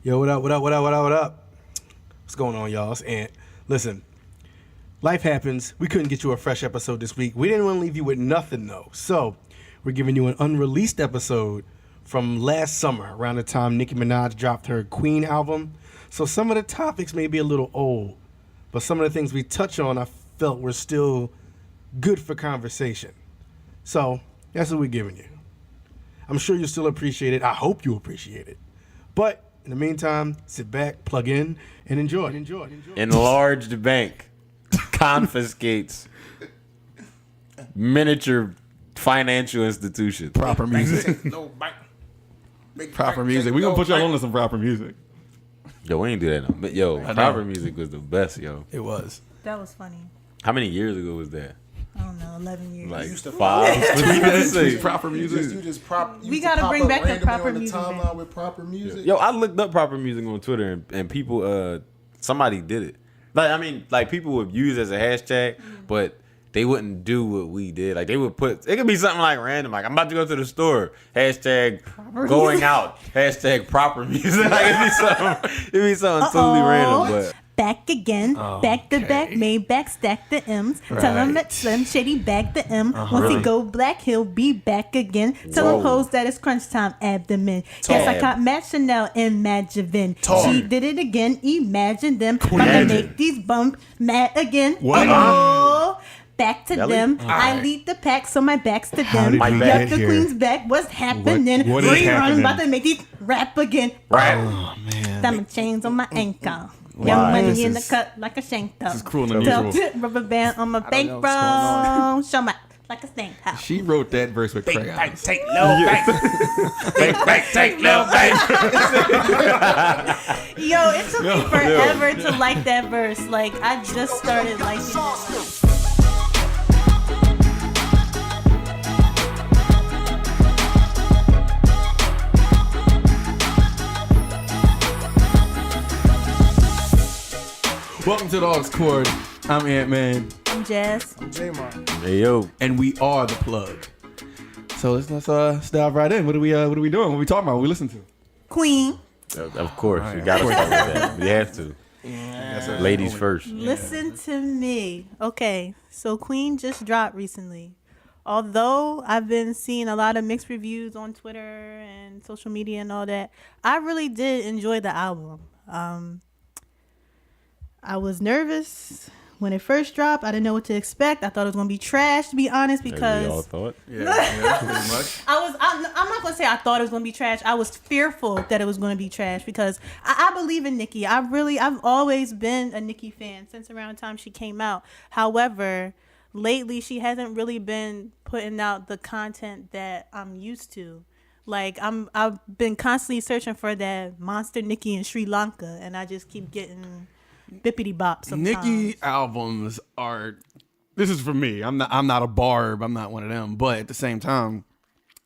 Yo, what up, what up, what up, what up, what up? What's going on, y'all? It's Ant. Listen, life happens. We couldn't get you a fresh episode this week. We didn't want to leave you with nothing, though. So, we're giving you an unreleased episode from last summer, around the time Nicki Minaj dropped her Queen album. So, some of the topics may be a little old, but some of the things we touch on, I felt were still good for conversation. So, that's what we're giving you. I'm sure you'll still appreciate it. I hope you appreciate it. But in the meantime, sit back, plug in, and enjoy. Enlarged bank confiscates miniature financial institution. Proper music. No bank. Proper music. We gonna put y'all on to some proper music. Yo, we ain't do that no. But yo, proper music was the best, yo. It was. That was funny. How many years ago was that? I don't know, 11 years. Like used to 5. Proper music. We gotta bring back the proper music. Timeline with proper music. Yo, I looked up proper music on Twitter and people, somebody did it. Like, I mean, like people would use it as a hashtag, but they wouldn't do what we did. Like they would put, it could be something like random, like I'm about to go to the store, hashtag proper going music. Out, hashtag proper music. Like it'd be something totally random, but. Back again, back to back, Maybach, stack the M's. Right. Tell him that Slim Shady back the M. Once Really? he go black, he'll be back again. Tell him hoes that it's crunch time, abdomen. Yes, I caught Matt Chanel and Mad Javin. She did it again, imagine them. Gonna make these bums mad again. What? Oh, back to Belly? them. I lead the pack, so my back's to How them. did we get Yup, the here? queen's back. What's happening? What is Rerun, happening? about to make these rap again. Right. Oh, man. Diamond chains on my ankle. Why? Young money This in the is- cut like a shank This is top. cruel and Tell unusual. rubber band on my know what's going bankroll. Show my like a stank house. She wrote that verse with crayons. Take little bank. Take little bank. Yo, it took me forever to like that verse. Like I just started liking it. Welcome to the Aux Chord. I'm Ant-Man, I'm Jazz. J-Mon. Hey yo, and we are the plug. So let's dive right in. What are we doing? What are we talking about? What we listen to? Queen. of course we gotta start with that. We have to. Ladies first. Listen to me. Okay, so Queen just dropped recently. Although I've been seeing a lot of mixed reviews on Twitter and social media and all that, I really did enjoy the album. I was nervous when it first dropped. I didn't know what to expect. I thought it was going to be trash, to be honest, As we all because thought. Yeah, pretty much. I'm not going to say I thought it was going to be trash. I was fearful that it was going to be trash because I believe in Nicki. I've always been a Nicki fan since around the time she came out. However, lately she hasn't really been putting out the content that I'm used to. Like I've been constantly searching for that monster Nicki in Sri Lanka, and I just keep getting bippity bop sometimes. Nicki albums are. This is for me. I'm not a barb. I'm not one of them. But at the same time,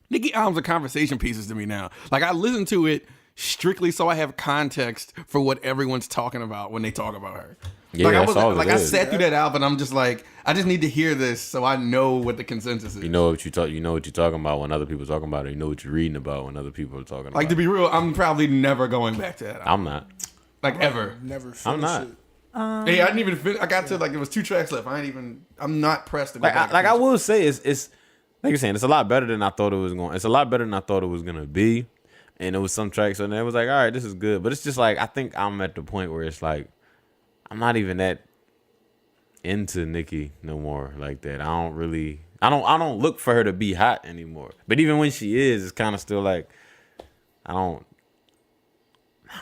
Nicki albums are conversation pieces to me now. Like I listen to it strictly so I have context for what everyone's talking about when they talk about her. Yeah, like that's all it I is. sat through that album and I'm just like, I just need to hear this so I know what the consensus is. You know what you know what you're talking about when other people are talking about it. You know what you're reading about when other people are talking about Like to it. be real, I'm probably never going back to that album. I'm not. Like ever. Never finished I'm not. it. Hey, I didn't even finish. I got to like there was 2 tracks left. I'm not pressed to go Like back. I will say it's like you're saying, it's a lot better than I thought it was going. It's a lot better than I thought it was gonna be. And it was some tracks and it was like, all right, this is good. But it's just like I think I'm at the point where it's like I'm not even that into Nicki no more like that. I don't look for her to be hot anymore. But even when she is, it's kind of still like I don't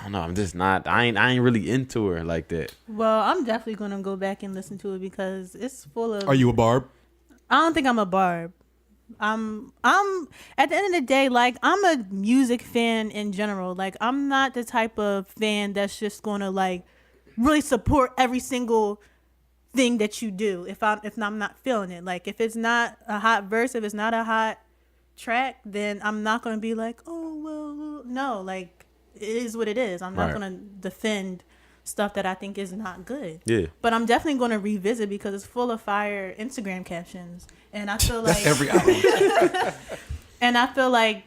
know. I'm just not. I ain't really into her like that. Well, I'm definitely gonna go back and listen to it because it's full of. Are you a barb? I don't think I'm a barb. I'm at the end of the day, like I'm a music fan in general. Like I'm not the type of fan that's just gonna like really support every single thing that you do if I'm not feeling it. Like if it's not a hot verse, if it's not a hot track, then I'm not gonna be like, oh well, no. Like it is what it is. I'm not Right. gonna defend stuff that I think is not good. Yeah. But I'm definitely going to revisit because it's full of fire Instagram captions, and I feel like That's every album. and I feel like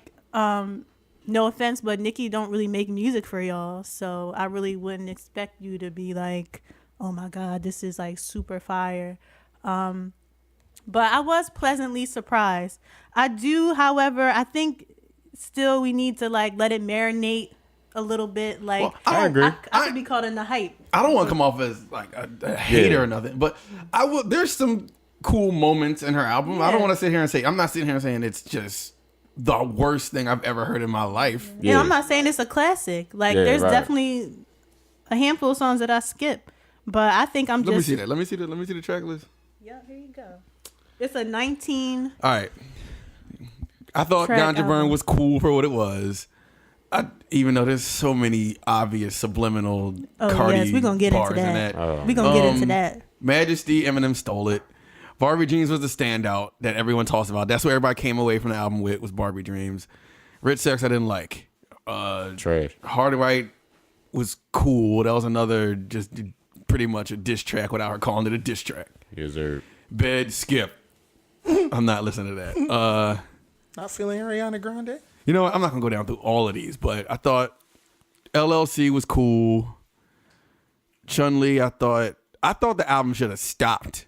no offense, but Nicki don't really make music for y'all, so I really wouldn't expect you to be like, oh my God, this is like super fire. But I was pleasantly surprised. I do, however, I think still we need to like let it marinate a little bit. Like, Well, I agree. I could be caught in the hype. I don't want to come off as like a hater or nothing, but I will. There's some cool moments in her album. I don't want to sit here and say I'm not sitting here saying it's just the worst thing I've ever heard in my life. Yeah. And I'm not saying it's a classic. Like, there's definitely a handful of songs that I skip, but I think I'm just. Let me see that. Let me see the track list. Yeah, here you go. It's a 19. All right. I thought Track Ganja Burn album. was cool for what it was. Even though there's so many obvious subliminal Cardi yes, we're gonna get into bars in that. that. We're gonna get into that. Majesty, Eminem stole it. Barbie Dreams was the standout that everyone talks about. That's what everybody came away from the album with, was Barbie Dreams. Rich Sex I didn't like. Trash. Hard Right was cool. That was another just pretty much a diss track without her calling it a diss track. Yes, sir. Bed, skip. I'm not listening to that. Not feeling Ariana Grande? You know what? I'm not going to go down through all of these, but I thought LLC was cool. Chun-Li, I thought the album should have stopped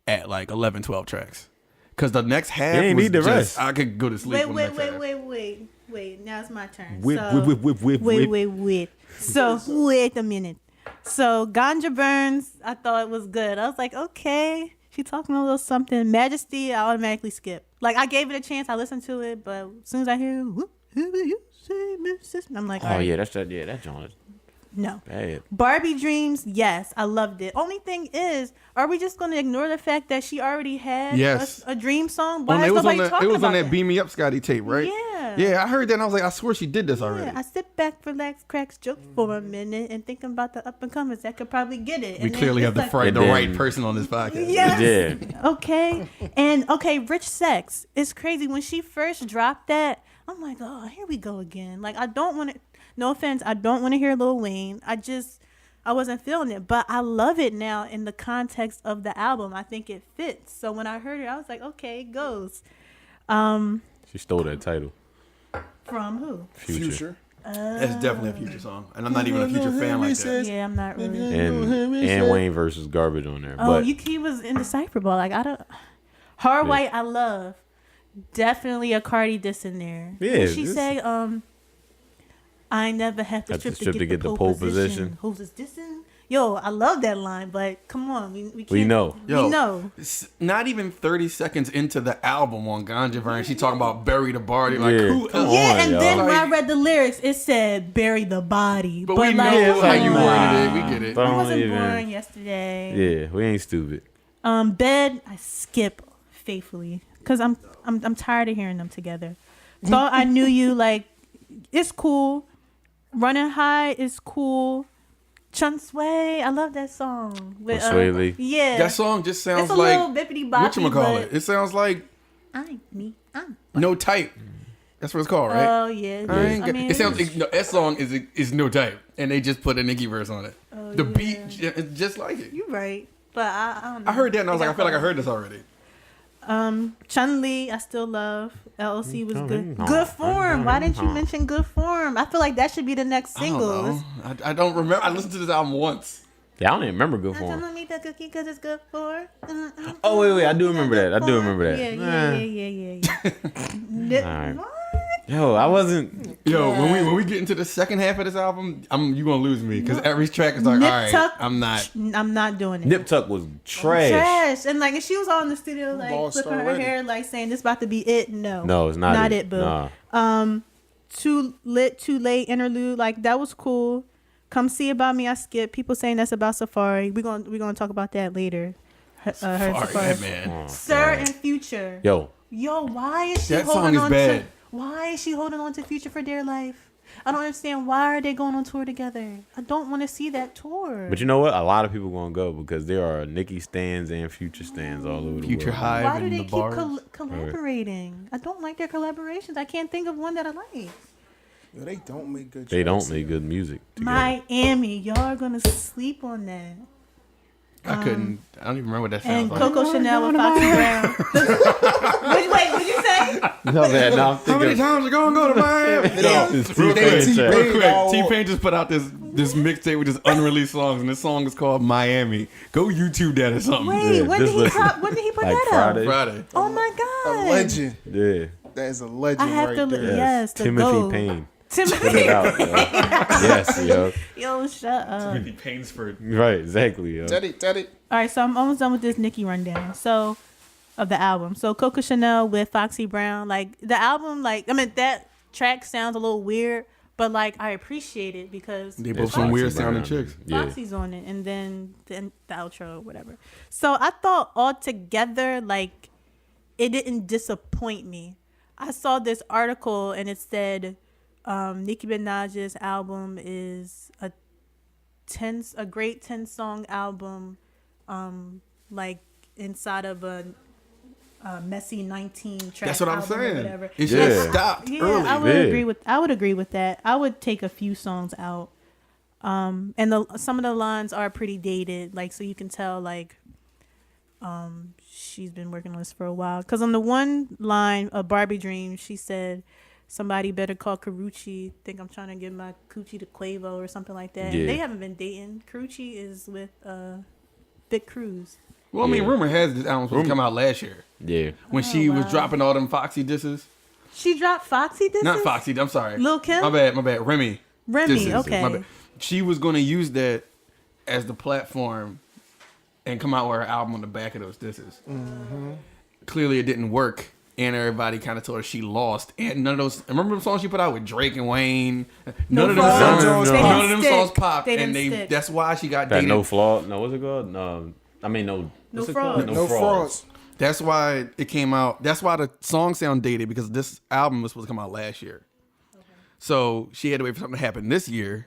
at like 11, 12 tracks. Because the next half ain't was need the just, rest. I could go to sleep. Wait. Now it's my turn. Whip. Wait. So, wait a minute. So, Ganja Burns, I thought was good. I was like, okay, she talking a little something. Majesty, I automatically skip. Like, I gave it a chance. I listened to it, but as soon as I hear, whatever you say, Mrs. I'm like, all right. Yeah, that joint is No. bad. Barbie Dreams, yes, I loved it. Only thing is, are we just going to ignore the fact that she already had a dream song? Why is nobody talking it was about on that Beam Me Up Scotty tape, right? Yeah. Yeah, I heard that and I was like, I swear she did this already. Yeah, I sit back, relax, cracks, joke for a minute, and thinking about the up and comers that could probably get it. We And then clearly have it's the like, right person on this podcast. Yes. Yeah. Okay. And okay, Rich Sex. It's crazy. When she first dropped that, I'm like, oh, here we go again. Like, I don't want to, no offense, I don't want to hear Lil Wayne. I wasn't feeling it, but I love it now in the context of the album. I think it fits. So when I heard it, I was like, okay, it goes. She stole that title. From who? Future. That's definitely a Future song. And I'm not even a Future fan like that. Yeah, I'm not really. And Wayne versus Garbage on there. Oh, But he was in the Cypher Ball. Like, I don't. Hard White, I love. Definitely a Cardi diss in there. Yeah, What she this- say? I never have to strip to get the pole position. Who's this dissing? Yo, I love that line, but come on, we can't. We know. Yo, We know. it's not even 30 seconds into the album on Ganja Burn, she talking about bury the body. Like, Yeah, who come else? on. Yeah, and y'all. then when I Like- read the lyrics, it said "bury the body." But we like, know come how you on. worded it. We get it. But I don't wasn't even- born yesterday. Yeah, we ain't stupid. Bed, I skip faithfully because I'm tired of hearing them together. Thought I knew you, like, it's cool. Running High is cool. Chun Sway, I love that song. With, Sway Lee. Yeah. That song just sounds it's a like little bippity boppy, whatchamacallit. It sounds like I'm me. I'm. No Type. That's what it's called, right? Oh yeah. I ain't I got- mean, it sounds no, that song is No Type, and they just put a Nicki verse on it. Oh, The yeah. beat is just like it. You're right, but I don't know. I heard that and I was like, I feel like I heard this already. Chun-Li, I still love. LLC was good. no. Good Form. Why didn't you mention Good Form? I feel like that should be the next I single. don't know. I don't remember. I listened to this album once. Yeah, I don't even remember Good I Form. don't need the cookie because it's good for. Oh, wait, I do remember that. I do remember that. Yeah. Alright. What? Yo, I wasn't. Yo, when we get into the second half of this album, you gonna lose me because every track is like, Nip all right, Tuck, I'm not. I'm not doing it. Nip Tuck was trash. Trash. And like, if she was all in the studio, like Lost flipping her already. hair, like saying this about to be it. No, No, it's not it, boo. Nah. Too lit, too late interlude. Like, that was cool. Come See About Me, I skip. People saying that's about Safari. We're gonna talk about that later. Her Safari. Yeah, man. Sir and Future. Yo, Why is she That song holding is on bad. to? Why is she holding on to Future for dear life? I don't understand. Why are they going on tour together? I don't want to see that tour. but you know what? A lot of people gonna go because there are Nicki stands and Future stands all over the Future world. Hive Why do and they the keep bars. collaborating? I don't like their collaborations. I can't think of one that I like. Yo, they don't make good They don't choices. make good music together. Miami, y'all are gonna sleep on that. I couldn't. I don't even remember what that And sounds like. Coco Chanel with Foxy Brown. Wait, what you say? No, man, no, I'm How many thinking. times are gonna go to Miami? It's Real T-Pain quick, track. real quick. T-Pain just put out this mixtape with just unreleased songs, and this song is called Miami. Go YouTube that or something. Wait, Yeah, when just did he listen. when did he put Like that Friday. out? Friday. Oh my A god. legend. Yeah. That is a legend I have right to there. yes, the Timothy goat. Payne. Timothy. Put it out, yo. Yes, yo. Yo, shut up. Timothy Painsford. Right, exactly, yo. Teddy. All right, so I'm almost done with this Nicki rundown. So, of the album. So, Coco Chanel with Foxy Brown. Like, the album, like, I mean, that track sounds a little weird, but, like, I appreciate it because They both It's some Foxy weird Brown. sounding chicks. Yeah. Foxy's on it, and then the outro or whatever. So, I thought altogether, like, it didn't disappoint me. I saw this article, and it said Nicki Minaj's album is a great 10-song album, like inside of a messy 19 track. That's what I'm album or saying. whatever. It should have Yeah. stopped Yeah, early. I would Yeah. agree with that. I would take a few songs out. And some of the lines are pretty dated, like so you can tell like she's been working on this for a while. Because on the one line of Barbie Dream, she said, "Somebody better call Carucci. Think I'm trying to give my coochie to Quavo or something like that." Yeah. And they haven't been dating. Carucci is with Big Cruz. Well, I mean, Yeah. rumor has this album supposed to come out last year Yeah. when she was wow. dropping all them Foxy disses. She dropped Foxy this Not Foxy. I'm sorry. Lil' Kim? My bad. Remy. Remy, Disses. okay. My bad. She was going to use that as the platform and come out with her album on the back of those disses. Clearly, it didn't work, and everybody kind of told her she lost. And none of those. Remember the songs she put out with Drake and Wayne? None of them fraud. songs. They None didn't of them stick. songs popped, They and didn't stick. that's why she got That dated. no flaw. No, what's it called? No, I mean no. What's it frauds. called? No frauds. That's why it came out. That's why the song sound dated, because this album was supposed to come out last year. So she had to wait for something to happen this year,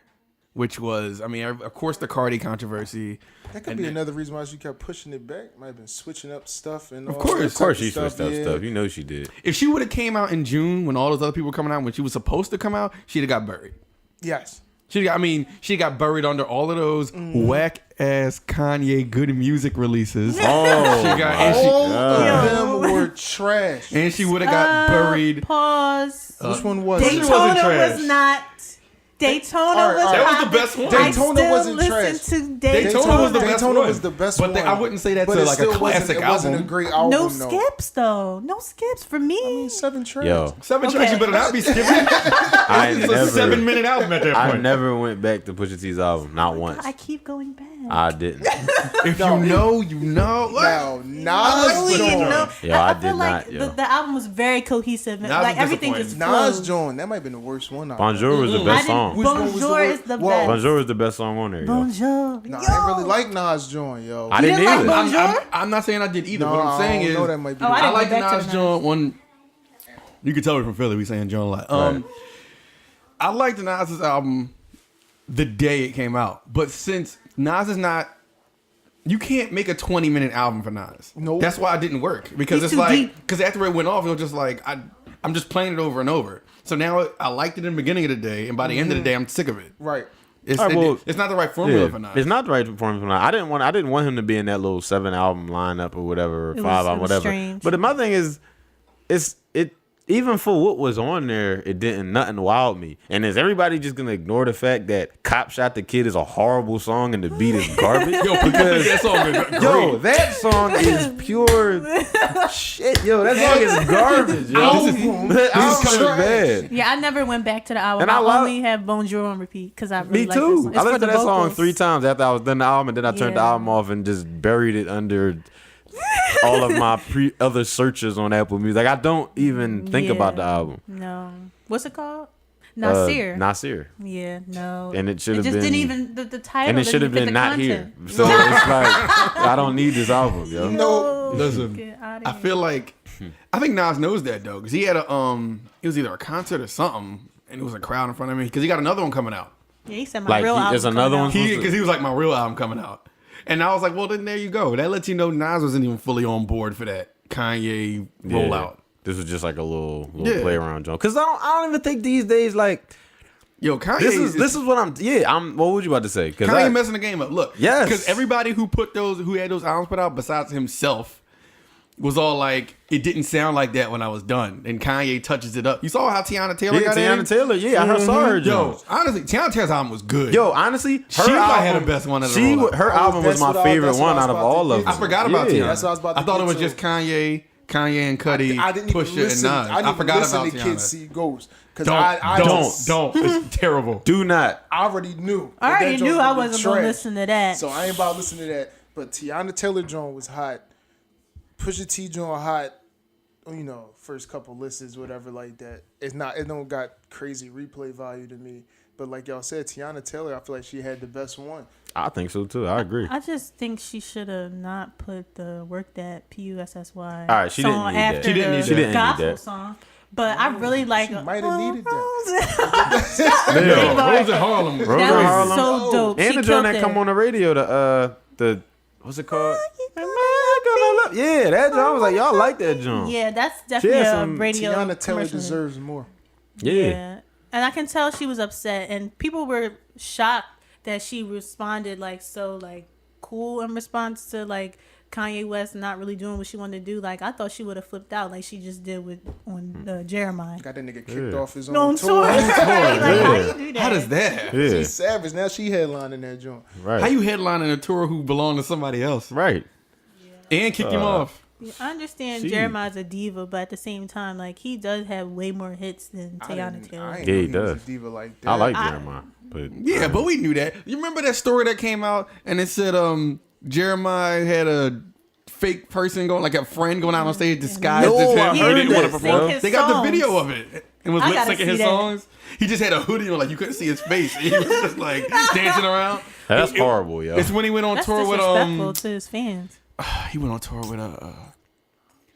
which was, I mean, of course, the Cardi controversy. That could be another reason why she kept pushing it back. Might have been switching up stuff and all course. that Of course, type she switched up yeah. stuff. You know she did. If she would have came out in June when all those other people were coming out, when she was supposed to come out, she'd have got buried. Yes. She got buried under all of those whack ass Kanye good music releases. Oh, She got- and she- All of them were trash. And she would have got buried. Pause. Which one was Daytona it? wasn't Daytona trash. was not. Daytona All right, was. all right. That was the popping. best one. I Daytona still wasn't listen trash. to Daytona. Daytona was the best Daytona one. was the best But one. I wouldn't say that But to it like a still classic It wasn't a album. great album. No though. skips though. No skips for me. I mean, 7 tracks. yo, 7 tracks, you better not be skipping. I It's a never, 7-minute album at that I point. never went back to Pusha T's album, not once. I keep going back. I didn't. If you know, you know. Now, Nas Really, joint. Yo, I feel did like not, yo. the album was very cohesive. Nas Like was everything just disappointing. flowed. Nas joint. That might have been the worst one. Bonjour was the I best didn't. song. Which one was the Bonjour worst? is the Whoa. best. Bonjour was the best song on there. Yo. Bonjour. Nah, Yo. I really like Nas joint, yo. I didn't didn't like either. Bonjour? I'm not saying I did either. No, what I'm saying I don't is, know that might be Oh, the I I didn't like go the back to Nas Nas. joint one. You can tell we're from Philly. We saying John a lot. Right. I liked the Nas's album the day it came out, but since Nas is not, you can't make a 20-minute album for Nas. Nope. That's why it didn't work, because He's it's too like, deep. because after it went off, it was just like I'm just playing it over and over. So now I liked it in the beginning of the day, and by the end of the day, I'm sick of it. Right. It's, All right, well, it's not the right formula Yeah, for Nas. it's not the right formula for Nas. I didn't want him to be in that little 7 album lineup or whatever, or It 5 was- album, it was whatever. strange. But my thing is, it even for what was on there, it didn't nothing wowed me. And is everybody just gonna ignore the fact that "Cop Shot the Kid" is a horrible song and the beat is garbage? Yo, because that song is great. Yo, that song is pure shit. Yo, that song is garbage. Yo, that album is bad. Yeah, I never went back to the album. And I I love- only have Bonjour on repeat because I really Me like too. This. It's I for listened the to that song vocals. 3 times after I was done the album, and then I turned the Yeah. album off and just buried it under all of my other searches on Apple Music. Like, I don't even think Yeah. about the album. No, what's it called? Nasir. Nasir. Yeah, no. And it should have just been. didn't even the title. And it should didn't have fit been the not content. here. So it's like I don't need this album, yo. No. Listen, Get outta I here. feel like I think Nas knows that though, because he had a it was either a concert or something, and it was a crowd in front of me because he got another one coming out. Yeah, he said my Like, real album. there's another coming one? out. Because he was like, my real album coming out, and I was like, well, then there you go. That lets you know Nas wasn't even fully on board for that Kanye Yeah. rollout. This was just like a little Yeah. play around joint. Because I don't even think these days like Yo, Kanye this is what I'm. What would you about to say? Because Kanye messing the game up. Look, Yes. because everybody who had those albums put out besides himself was all like, it didn't sound like that when I was done. And Kanye touches it up. You saw how Tiana Taylor got in? Tiana Taylor, I saw her. Yo, honestly, Tiana Taylor's album was good. Yo, honestly, she probably had the best one of the rollout. Her album was my favorite one out of all of them. I forgot about Tiana. That's what I was about to I thought it get was to. just Kanye and Cudi, I didn't even Pusha, listen. and Nas. I didn't forgot listen about to Tiana. Kids See Ghosts because Don't. It's terrible. Do not. I already knew. I already that knew joint I was wasn't gonna trash. listen to that. So I ain't about to listen to that. But Tiana Taylor joint was hot. Pusha T joint hot. You know, first couple listens, whatever like that. It don't got crazy replay value to me. But like y'all said, Tiana Taylor, I feel like she had the best one. I think so too. I agree. I just think she should have not put the Work That PUSSY All right, she didn't song need that. after She didn't need the that. gospel that. song. But I really like. She might have needed Yo, Rose in Harlem. That Rose in was Harlem. so dope. And She the joint killed that it. come on the radio, the what's it called? Yeah, that joint. I was like, y'all like that joint. Yeah, that's She definitely had a some radio Tiana Taylor commercial. deserves more. Yeah. And I can tell she was upset, and people were shocked that she responded like so like cool in response to like Kanye West not really doing what she wanted to do. Like I thought she would have flipped out like she just did with on Jeremiah. Got that nigga kicked off his No, own on tour. tour. Like, how you do that? How does that? Yeah. She's savage. Now she headlining that joint. Right. How you headlining a tour who belonged to somebody else Right. and kick him off? Yeah, I understand She- Jeremiah's a diva, but at the same time, like he does have way more hits than Tiana Taylor. I ain't Yeah, know he was does. a diva like that. I like Jeremiah, but Yeah, but we knew that. You remember that story that came out and it said Jeremiah had a fake person going, like a friend going out on stage disguised No, as him. I He heard didn't want that, to perform. bro. His They got the songs. video of it. And was I lip gotta syncing see his that. songs. He just had a hoodie on, like you couldn't see his face. He was just like dancing around. that's horrible, yo. It's when he went on That's tour with disrespectful to his fans. he went on tour with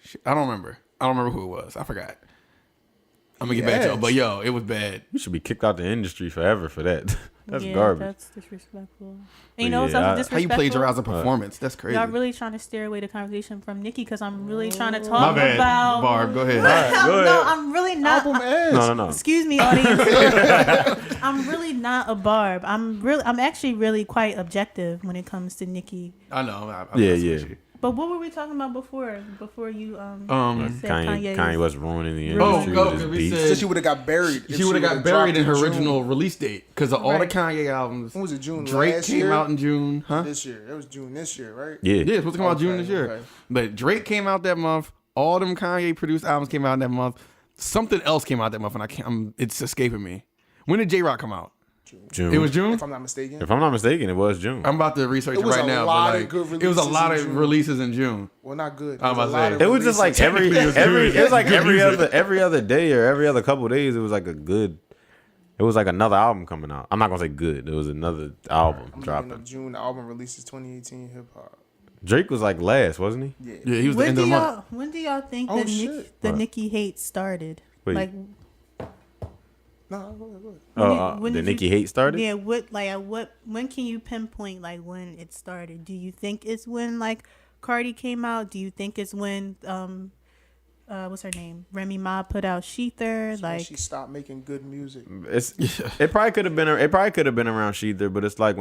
shit, I don't remember who it was. I forgot. I'm gonna get back to it, but yo, it was bad. You should be kicked out the industry forever for that. That's Yeah, garbage. That's disrespectful. And you know what's Yeah, also how you disrespectful? How you plagiarize a performance? That's crazy. Y'all really trying to steer away the conversation from Nicki because I'm really trying to My talk bad, about. Barb. Go ahead. Go ahead. No, I'm really not. No. Excuse me, audience. I'm really not a Barb. I'm actually really quite objective when it comes to Nicki. I know. I'm Yeah, messing yeah. with you. But what were we talking about before you said Kanye was ruining the Oh, industry no, with his 'cause we beats. said- So she would have got buried. if She would have got would've buried in dropped her June. original release date because of all the Right. Kanye albums. When was it, June Drake last came year? out in June, huh? This year. That was June this year, right? Yeah. Yeah, it's supposed to come out June this year. okay. But Drake came out that month. All them Kanye produced albums came out that month. Something else came out that month, and I can't. It's escaping me. When did J Rock come out? June. It was June. If I'm not mistaken. If I'm not mistaken, it was June. I'm about to research It it was right a now. lot but of like, good it was a releases lot in of June. releases in June. Well, not good. I'm about to say. It was just like every Technically, it was like good every music. every other day or every other couple of days. It was like it was like another album coming out. I'm not gonna say good. It was another album I'm looking dropping. up June. The album releases 2018 hip hop. Drake was like last, wasn't he? Yeah. Yeah, he was the end of the month. When do y'all think Oh, the shit. Nicki hate started? Wait. Like No, go ahead. when The did you- Nicki hate started. Yeah, when can you pinpoint like when it started? Do you think it's when like Cardi came out? Do you think it's when what's her name? Remy Ma put out Sheether? When Like she stopped making good music. It probably could have been around Sheether, but it's like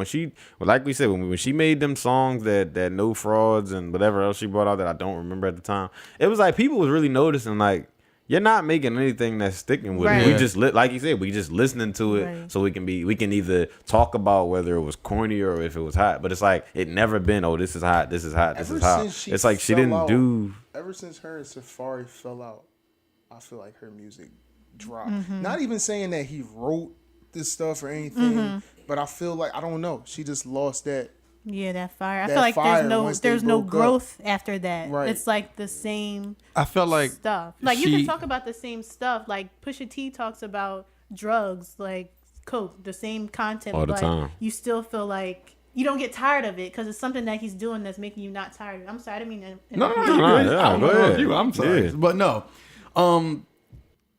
like we said, when she made them songs that No Frauds and whatever else she brought out that I don't remember at the time, it was like people was really noticing like, you're not making anything that's sticking with Right. it. We just like you said, we just listening to it Right. so we can either talk about whether it was corny or if it was hot. But it's like it never been, oh, this is hot, this is hot, this Ever is hot. since she It's like she fell didn't out- do. Ever since her and Safari fell out, I feel like her music dropped. Not even saying that he wrote this stuff or anything, but I feel like I don't know. She just lost that. yeah, that fire. I That feel like fire once they there's no broke up. growth after that. Right. It's like the same I felt like stuff. Like you she- can talk about the same stuff. Like Pusha T talks about drugs, like coke, the same content. All the but time. You still feel like you don't get tired of it because it's something that he's doing that's making you not tired. I'm sorry, I didn't mean to. No, you good. yeah, I don't go know about ahead. you. I'm sorry, Yeah. but no.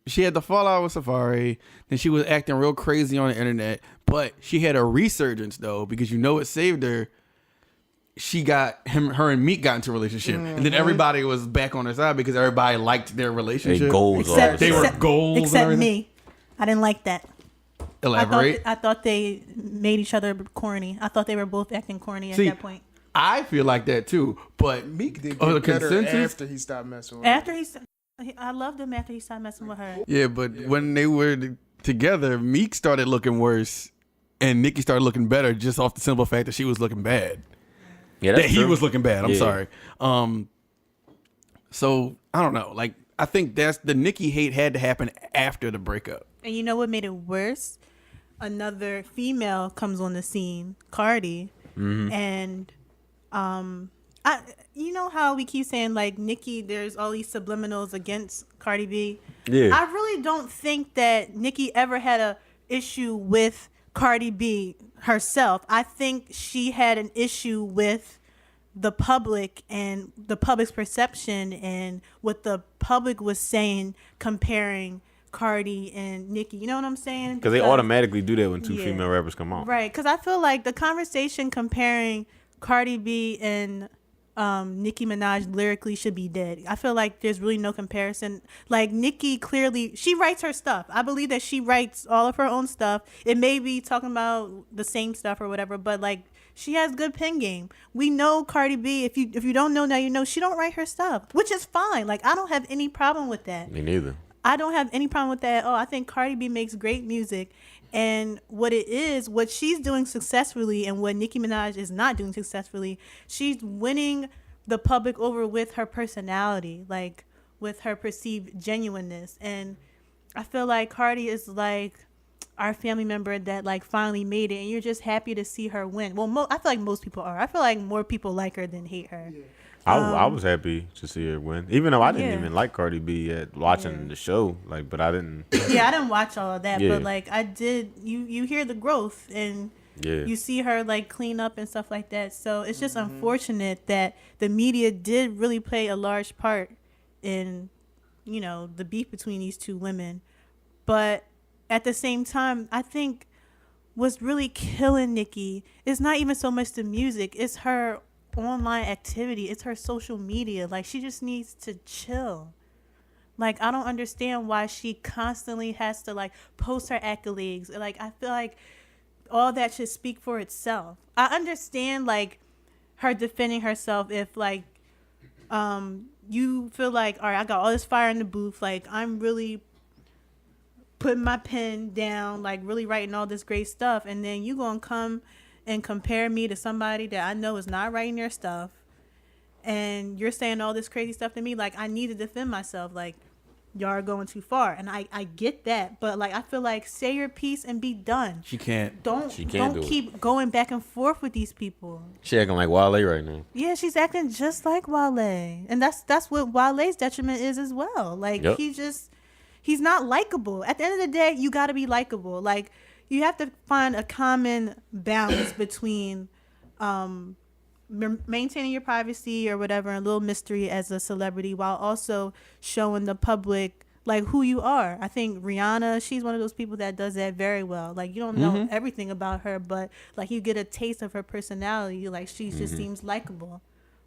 She had the fallout with Safari. Then she was acting real crazy on the internet. But she had a resurgence though, because you know it saved her. She got her and Meek got into a relationship, and then everybody was back on her side because everybody liked their relationship. They goals all Except, the They were except, goals and except everything. me. I didn't like that. Elaborate. I thought they made each other corny. I thought they were both acting corny at See, that point. I feel like that too. But Meek did the get better consensus after he stopped messing with her. After I loved him after he started messing with her. Yeah, but when they were together, Meek started looking worse, and Nicki started looking better just off the simple fact that she was looking bad. Yeah, That he was looking bad. I'm Yeah. sorry. So I don't know. Like I think that's the Nicki hate had to happen after the breakup. And you know what made it worse? Another female comes on the scene, Cardi, and you know how we keep saying like Nicki, there's all these subliminals against Cardi B. Yeah. I really don't think that Nicki ever had a issue with Cardi B herself. I think she had an issue with the public and the public's perception and what the public was saying comparing Cardi and Nicki. You know what I'm saying? Because they automatically do that when two Yeah. female rappers come on. Right, because I feel like the conversation comparing Cardi B and Nicki Minaj lyrically should be dead. I feel like there's really no comparison. Like Nicki clearly, she writes her stuff. I believe that she writes all of her own stuff. It may be talking about the same stuff or whatever, but like she has good pen game. We know Cardi B. If you don't know now, you know she don't write her stuff, which is fine. Like I don't have any problem with that. Me neither. I don't have any problem with that at all. I think Cardi B makes great music. And what she's doing successfully and what Nicki Minaj is not doing successfully, she's winning the public over with her personality, like with her perceived genuineness. And I feel like Cardi is like our family member that like finally made it and you're just happy to see her win. Well, I feel like most people are. I feel like more people like her than hate her. Yeah. I was happy to see her win, even though I didn't Yeah. even like Cardi B at watching the show. Like, but I didn't. Yeah, I didn't watch all of that, Yeah. but like I did. You hear the growth and Yeah. you see her like clean up and stuff like that. So it's just unfortunate that the media did really play a large part in, you know, the beef between these two women. But at the same time, I think what's really killing Nicki is not even so much the music; it's her online activity, it's her social media. Like she just needs to chill. Like I don't understand why she constantly has to like post her accolades. Like I feel like all that should speak for itself. I understand like her defending herself if like you feel like, all right, I got all this fire in the booth, like I'm really putting my pen down, like really writing all this great stuff, and then you gonna come and compare me to somebody that I know is not writing their stuff, and you're saying all this crazy stuff to me. Like I need to defend myself. Like y'all are going too far, and I get that, but like I feel like say your piece and be done. She can't. She can't Don't do it. keep going back and forth with these people. She acting like Wale right now. Yeah, she's acting just like Wale, and that's what Wale's detriment is as well. Like Yep. he's not likable. At the end of the day, you got to be likable. Like you have to find a common balance between maintaining your privacy or whatever, a little mystery as a celebrity, while also showing the public like who you are. I think Rihanna, she's one of those people that does that very well. Like you don't know everything about her, but like you get a taste of her personality. Like she just seems likable.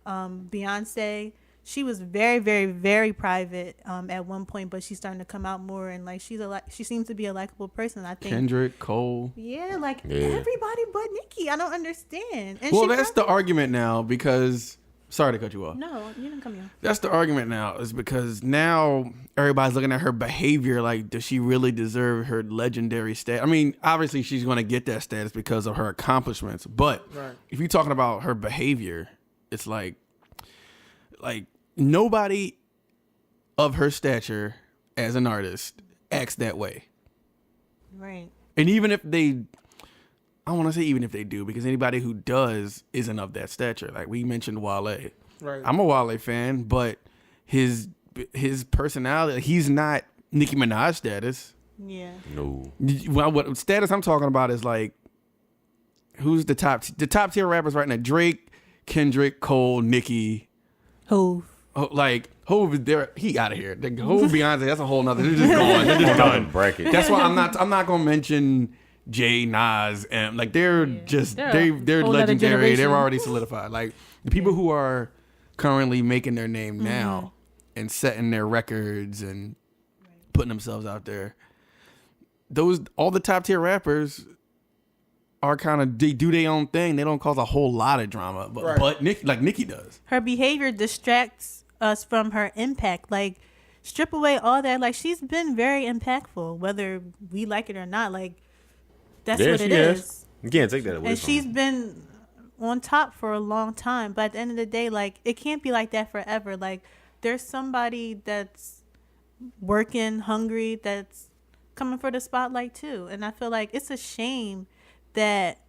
Beyonce, she was very, very, very private at one point, but she's starting to come out more, and like she seems to be a likable person. I think Kendrick, Cole. yeah, like Yeah. everybody but Nicki. I don't understand. And Well, she that's the argument now because. Sorry to cut you off. No, you didn't come here. That's the argument now is because now everybody's looking at her behavior like, does she really deserve her legendary status? I mean, obviously she's going to get that status because of her accomplishments. But if you're talking about her behavior, it's like nobody of her stature as an artist acts that way. Right. And even if they, I want to say even if they do, because anybody who does isn't of that stature. Like we mentioned Wale. Right. I'm a Wale fan, but his personality, he's not Nicki Minaj status. Yeah. No. Well, what status I'm talking about is like, who's the top tier rappers right now? Drake, Kendrick, Cole, Nicki. Hove. Oh, like Hove is there. He out of here. The Hove, Beyonce. That's a whole nother. They're just gone. They're just done. Bracket. That's why I'm not gonna mention Jay, Nas, and like they're just They're a they're whole nother legendary. They're generation. already solidified. Like the people who are currently making their name now and setting their records and putting themselves out there. Those all the top tier rappers are kind of they do their own thing. They don't cause a whole lot of drama, but Nicki does. Her behavior distracts us from her impact. Like, strip away all that. Like, she's been very impactful, whether we like it or not. Like, that's what it is. You can't take that away And from she's her. been on top for a long time. But at the end of the day, like, it can't be like that forever. Like, there's somebody that's working, hungry, that's coming for the spotlight too. And I feel like it's a shame that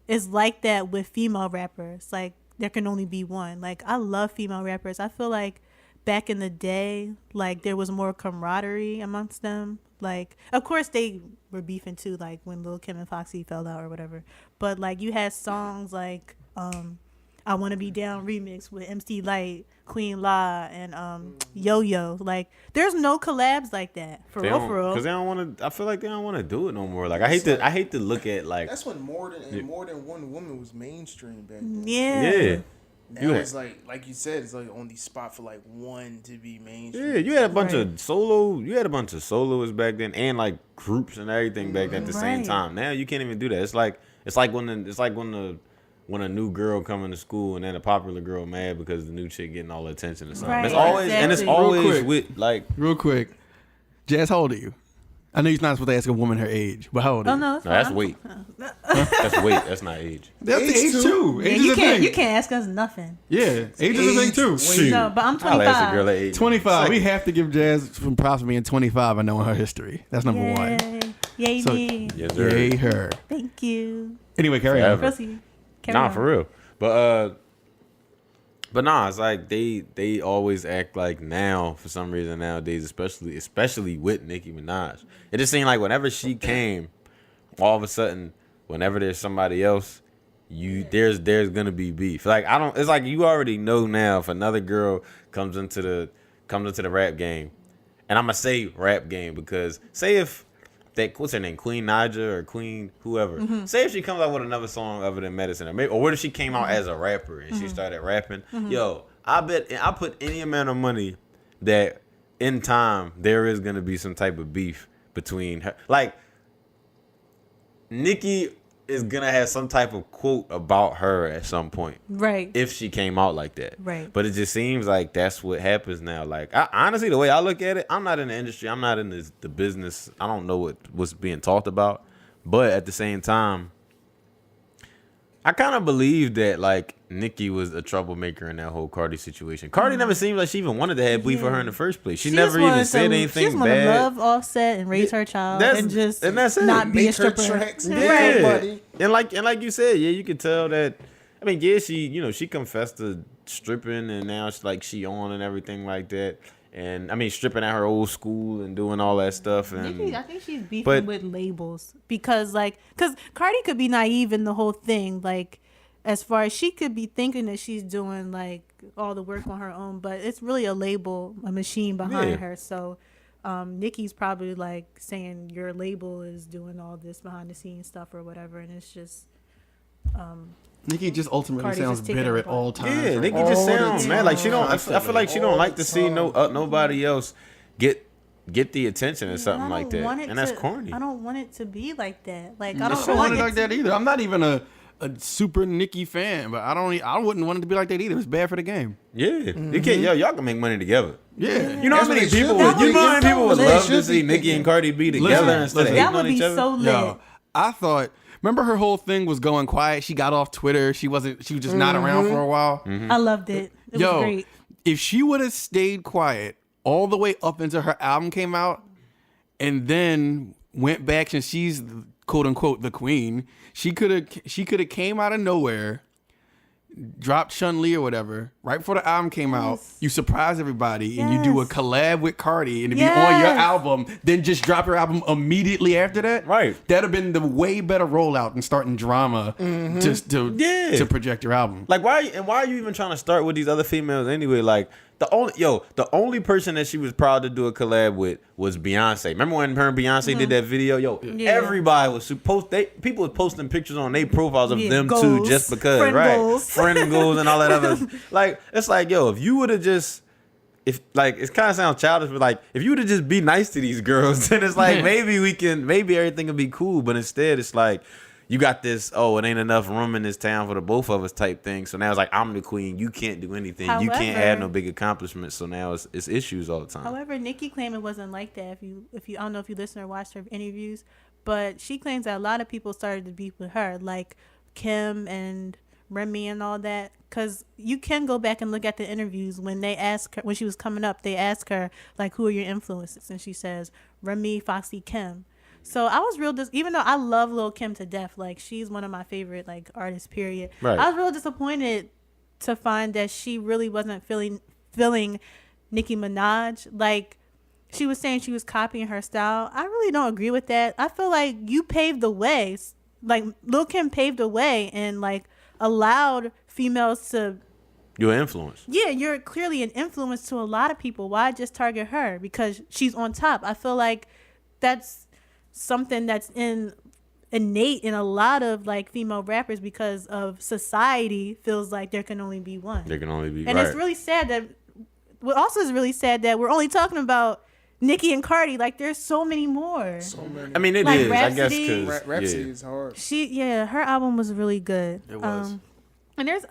it's like that with female rappers. Like, there can only be one. Like, I love female rappers. I feel like back in the day, like, there was more camaraderie amongst them. Like, of course they were beefing too, like when Lil Kim and Foxy fell out or whatever. But like, you had songs like I Wanna Be Down remix with MC Lyte, Queen La, and Yo Yo. Like, there's no collabs like that for real. Because they don't want to. I feel like they don't want to do it no more. Like, I hate to look at like. That's when more than one woman was mainstream back then. Yeah. Now it's like you said, it's like only spot for like one to be mainstream. Yeah, you had a bunch of soloists back then, and like groups and everything back then at the same time. Now you can't even do that. It's like when a new girl coming to school and then a popular girl mad because the new chick getting all the attention or something. Right, It's always exactly. and it's Real always quick. with like. Real quick, Jazz, how old are you? I know you're not supposed to ask a woman her age, but how old are Oh you? no, No, that's weight. That's weight. That's not age. That's Age age too. too. Yeah, Age is you a can't thing. you can't ask us nothing. Yeah, age is a thing too. Shoot. No, but I'm I'll ask a girl 25. at age. 25. We Second. have to give Jazz some props for being 25 and knowing her history. That's number one. Yay So- me. Yes, sir. Yay, her. Thank you. Anyway, carry on. Forever. Proceed. Carry Nah, on. for real. But nah, it's like they always act like now for some reason nowadays, especially with Nicki Minaj. It just seemed like whenever she came, all of a sudden, whenever there's somebody else, there's gonna be beef. Like it's like you already know now if another girl comes into the rap game, and I'm gonna say rap game because say if what's her name, Queen Naja or Queen whoever. Say if she comes out with another song other than Medicine, or what if she came out as a rapper and she started rapping? Yo, I bet I put any amount of money that in time there is gonna be some type of beef between her. Like Nicki is gonna have some type of quote about her at some point. Right. If she came out like that. Right. But it just seems like that's what happens now. Like, honestly, the way I look at it, I'm not in the industry. I'm not in the business. I don't know what's being talked about. But at the same time, I kind of believe that, like, Nicki was a troublemaker in that whole Cardi situation. Cardi never seemed like she even wanted to have beef with her in the first place. She never just even wanted said to- anything She just wanted bad. to love Offset and raise her child and that's it. not be a Make her stripper. tracks. Right. Yeah. Buddy. And like you said, yeah, you could tell that. I mean, yeah, she confessed to stripping, and now she on and everything like that. And I mean, stripping at her old school and doing all that stuff. And Nicki, I think she's beefing but- with labels because Cardi could be naive in the whole thing. Like, as far as she could be thinking that she's doing like all the work on her own, but it's really a label, a machine behind Yeah. her. So Nicki's probably like saying your label is doing all this behind the scenes stuff or whatever, and it's just Nicki just ultimately Cardi sounds just taking bitter it at all apart. times. yeah, right? Nicki just All the sounds mad. Like she don't. I time. feel like she don't like to see All nobody else get the attention or something I like don't that, want it and that's to- corny. I don't want it to be like that. Like, I I don't don't want want it it like that either. I'm not even a super Nicki fan, but I wouldn't want it to be like that either. It's bad for the game. Yeah, you can't. Y'all can make money together. Yeah. You know how That's many what it should people? be. You know how many That people would would be love so to lit. see Nicki and Cardi B together Listen, instead of listen. hating that would on be each other? so lit. Yo, I thought. Remember her whole thing was going quiet. She got off Twitter. She was just not around for a while. I loved it. It was great. If she would have stayed quiet all the way up until her album came out, and then went back since she's quote unquote the queen, she could have came out of nowhere, dropped Chun-Li or whatever right before the album came out. You surprise everybody and you do a Yes. collab with Cardi and to be on your Yes. album, then just drop your album immediately after that. Right. That'd have been the way better rollout than starting drama just to project your album. Like why are you even trying to start with these other females anyway? Like the only person that she was proud to do a collab with was Beyonce. Remember when her and Beyonce did that video? Everybody was people was posting pictures on their profiles of them too, goals. just because, Friend right? goals. Friend goals and all that other. Like it's like if you would have just. If like it kind of sounds childish, but like if you would have just be nice to these girls, then it's like maybe everything would be cool. But instead, it's like you got this, oh, it ain't enough room in this town for the both of us type thing. So now it's like, I'm the queen. You can't do anything. You can't However- add no big accomplishments. So now it's issues all the time. However, Nicki claimed it wasn't like that. If you I don't know if you listen or watched her interviews, but she claims that a lot of people started to beef with her, like Kim and Remy and all that. Because you can go back and look at the interviews when they ask her, when she was coming up, they ask her, like, who are your influences? And she says, Remy, Foxy, Kim. So I was even though I love Lil' Kim to death, like, she's one of my favorite, like, artists, period. Right. I was real disappointed to find that she really wasn't feeling Nicki Minaj. Like, she was saying she was copying her style. I really don't agree with that. I feel like you paved the way. Like, Lil' Kim paved the way and, like, allowed females to... You're an influence. Yeah, you're clearly an influence to a lot of people. Why just target her? Because she's on top. I feel like that's something that's innate in a lot of, like, female rappers because of society feels like there can only be one. There can only be, And right. it's really sad that... What also is really sad that we're only talking about Nicki and Cardi. Like, there's so many more. So many. I mean, it Like is. I guess Rhapsody. because Rhapsody is hard. Her album was really good. It was. And there's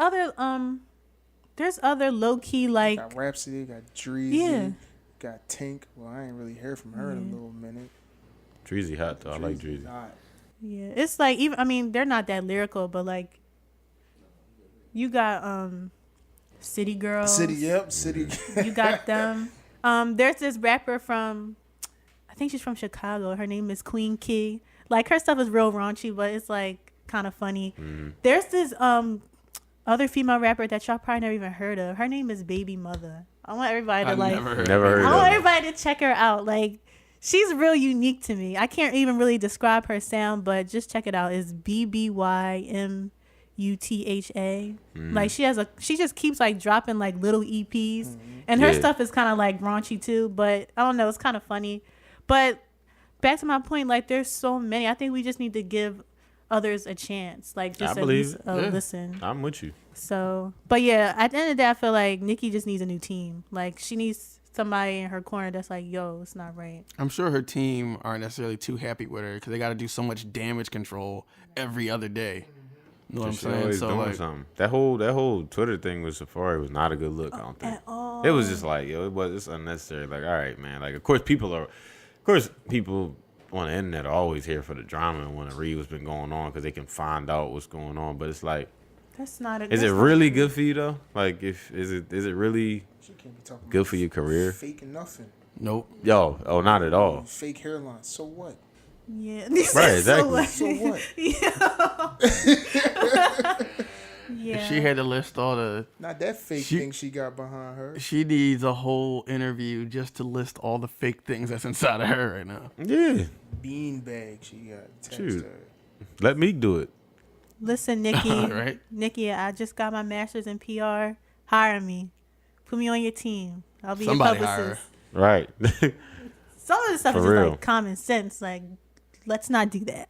other low key, like, Got Rhapsody, got Dreezy, Yeah. got Tink. Well, I ain't really heard from her in a little minute. Dreezy hot though. I like Dreezy. Hot. yeah, it's like, even, I mean, they're not that lyrical, but, like, you got City Girls. City. You got them. There's this rapper from, I think she's from Chicago. Her name is Queen Key. Like, her stuff is real raunchy, but it's, like, kind of funny. There's this other female rapper that y'all probably never even heard of. Her name is Baby Mother. I want everybody to, I've like, never heard Never of heard it. I of want her. everybody to check her out. Like, she's real unique to me. I can't even really describe her sound, but just check it out. It's BBYMUTHA. Like, she just keeps, like, dropping, like, little EPs, and her Yeah. stuff is kind of, like, raunchy too. But I don't know, it's kind of funny. But back to my point, like, there's so many. I think we just need to give others a chance, like, just I at believe least it. Yeah. listen. I'm with you. So, but yeah, at the end of the day, I feel like Nicki just needs a new team. Like, she needs somebody in her corner that's like, yo, it's not right. I'm sure her team aren't necessarily too happy with her because they got to do so much damage control every other day. You know what I'm She saying? always So, doing like, something. That whole Twitter thing with Safari was not a good look. I don't think At all. it was just like, yo, it's unnecessary. Like, all right, man. Like, of course people on the internet are always here for the drama and want to read what's been going on because they can find out what's going on. But it's like, That's not a. is it really good for you though? Like, is it really She can't be talking good about for your career? faking nothing. nope. Yo, oh, not at all. Fake hairline. So what? Yeah. Right, exactly. So what? Yeah. She had to list all the. Not that fake She- thing she got behind her. She needs a whole interview just to list all the fake things that's inside of her right now. Yeah, Beanbag she got attached Shoot. to her. let Meek do it. Listen, Nicki. Right? Nicki, I just got my master's in PR. Hire me. Put me on your team. I'll be Somebody your hire publicist. her. Right. Some of the stuff For is just real. like common sense. Like, let's not do that.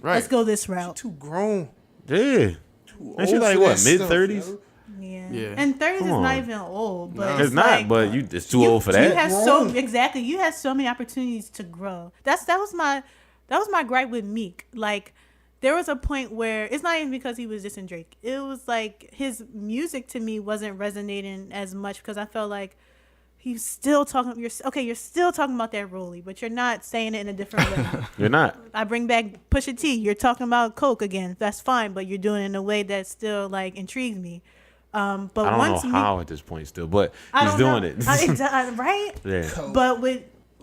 Right. Let's go this route. Too grown. Yeah. Too Ain't she old like, for what, that stuff, mid-30s? yo. Yeah. Yeah. And 30s is Come not on. even old, but No. It's not, like, but it's too old for that. You have exactly. You have so many opportunities to grow. That was my gripe with Meek. Like, there was a point where it's not even because he was dissing Drake. It was like his music to me wasn't resonating as much because I felt like he's still talking. You're still talking about that Rolly, but you're not saying it in a different way. You're not. I bring back Pusha T. You're talking about Coke again. That's fine, but you're doing it in a way that still, like, intrigues me. But I don't once know Meek, how at this point still, but I he's don't doing know. it. Right? Yeah. But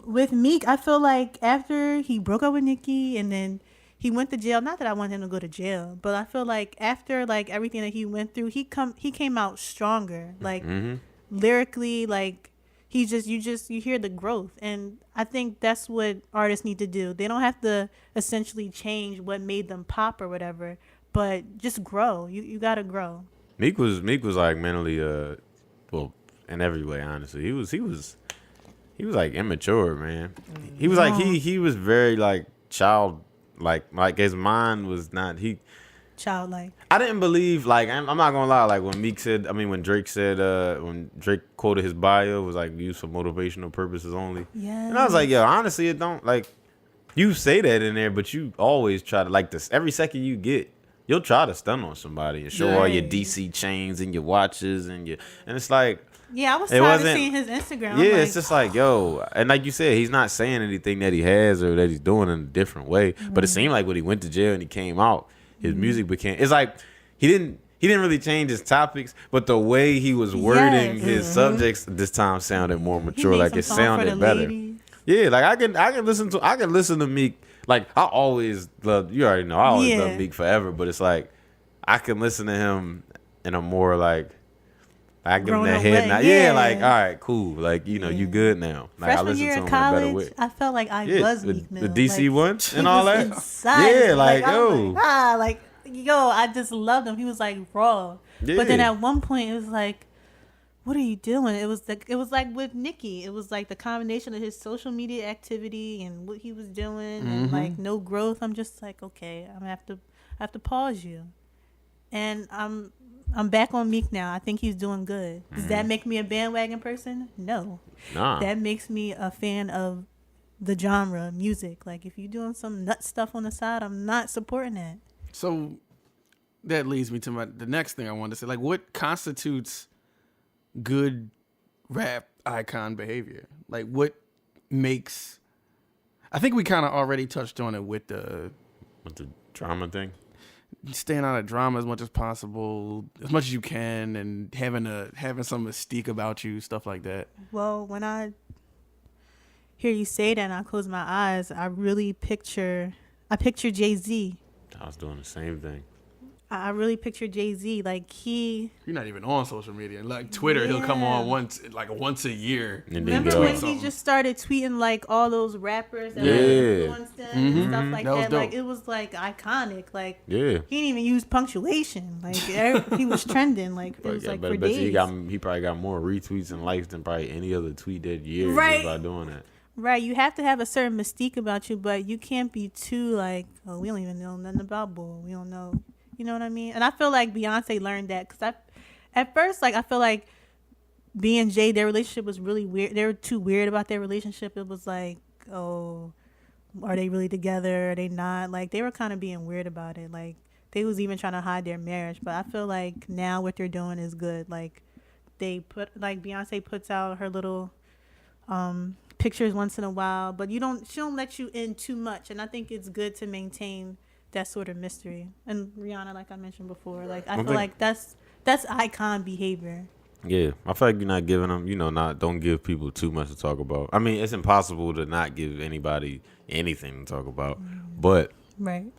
with Meek, I feel like after he broke up with Nicki and then he went to jail. Not that I want him to go to jail, but I feel like after, like, everything that he went through, he came out stronger. Like, lyrically, like, you hear the growth, and I think that's what artists need to do. They don't have to essentially change what made them pop or whatever, but just grow. You gotta grow. Meek was like mentally well, in every way, honestly. He was like immature, man. He was like he was very like child like his mind was not Childlike. I didn't believe, like, I'm not gonna lie, like when Drake said when Drake quoted his bio was like used for motivational purposes only. Yeah. And I was like, yo, honestly, it don't, like, You say that in there, but you always try to, like, this every second you get, you'll try to stun on somebody and show all your Right. DC chains and your watches and it's like, Yeah, I was It tired of wasn't- seeing his Instagram. yeah, I'm it's just like, yo, and like you said, he's not saying anything that he has or that he's doing in a different way. But it seemed like when he went to jail and he came out, his music became. It's like he didn't really change his topics, but the way he was wording Yes. his subjects this time sounded more he mature. made Like some it song for sounded the better. ladies. Yeah, like I can listen to Meek. Like I always love. You already know I always Yeah. love Meek forever. But it's like I can listen to him in a more like. I give him Grown that up head way, nod. Yeah, yeah. like, all right, cool. Like, you know, you good now. Like, I Freshman listen year to of him in a better college, way. I felt like I Yeah, was the, Meek Mill. the DC like, one he and all was that. inside Yeah, me. like, I was yo. like, yo, I just loved him. He was like raw. But then Yeah. at one point, it was like, what are you doing? It was like with Nicki. It was like the combination of his social media activity and what he was doing, and like no growth. I'm just like, okay, I have to pause you. And I'm back on Meek now. I think he's doing good. Does that make me a bandwagon person? No. Nah. That makes me a fan of the genre music. Like if you're doing some nut stuff on the side, I'm not supporting that. So that leads me to the next thing I wanted to say. Like, what constitutes good rap icon behavior? Like, what makes? I think we kind of already touched on it with the With the drama thing. staying out of drama as much as possible, as much as you can, and having some mystique about you, stuff like that. Well, when I hear you say that and I close my eyes, I picture Jay-Z. I was doing the same thing. I really picture Jay-Z. Like You're not even on social media. Like Twitter, he'll come on Yeah. once a year. And then remember get when off. he just started tweeting like all those rappers that Yeah. influenced him and stuff like That was that? Like dope. it was like iconic. Like Yeah. he didn't even use punctuation. Like he was trending. Like it was Yeah, like but for I bet days. you he probably got more retweets and likes than probably any other tweet that year Right. just by doing that. Right, you have to have a certain mystique about you, but you can't be too like, oh, we don't even know nothing about Bull. We don't know, you know what I mean? And I feel like Beyonce learned that because at first, like, I feel like B and J, their relationship was really weird. They were too weird about their relationship. It was like, oh, are they really together? Are they not? Like, they were kind of being weird about it. Like, they was even trying to hide their marriage. But I feel like now what they're doing is good. Like, Beyonce puts out her little pictures once in a while, but she don't let you in too much, and I think it's good to maintain that sort of mystery. And Rihanna, like I mentioned before, like I feel like that's icon behavior. Yeah, I feel like you're not giving them, don't give people too much to talk about. I mean, it's impossible to not give anybody anything to talk about, but Right.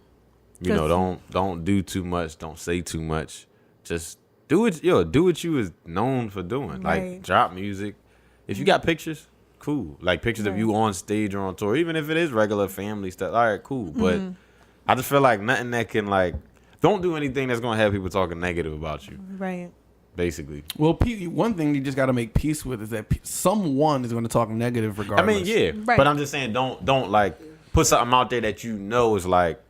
don't do too much, don't say too much. Just do what you was known for doing. Like Right. drop music. If you got pictures, cool. Like pictures of you on stage or on tour, even if it is regular family stuff. All right, cool. But I just feel like nothing that can don't do anything that's gonna have people talking negative about you. Right. Basically. Well, one thing you just got to make peace with is that someone is going to talk negative regardless. I mean, yeah, Right. but I'm just saying, don't like put something out there that is like,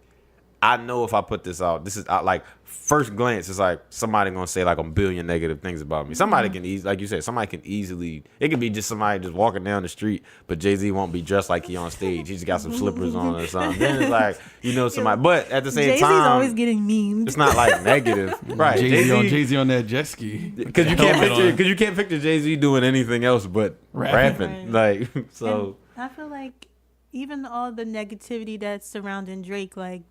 I know if I put this out, this is like first glance, it's like somebody gonna say like a billion negative things about me. Somebody can easily, like you said, somebody can easily. It could be just somebody just walking down the street, but Jay-Z won't be dressed like he on stage. He just got some slippers on or something. Then it's like somebody, but at the same Jay-Z's time, always getting memed. it's not like negative, right? Jay-Z on that jet ski. Because you can't picture Jay-Z doing anything else but rapping. Like so. And I feel like even all the negativity that's surrounding Drake, like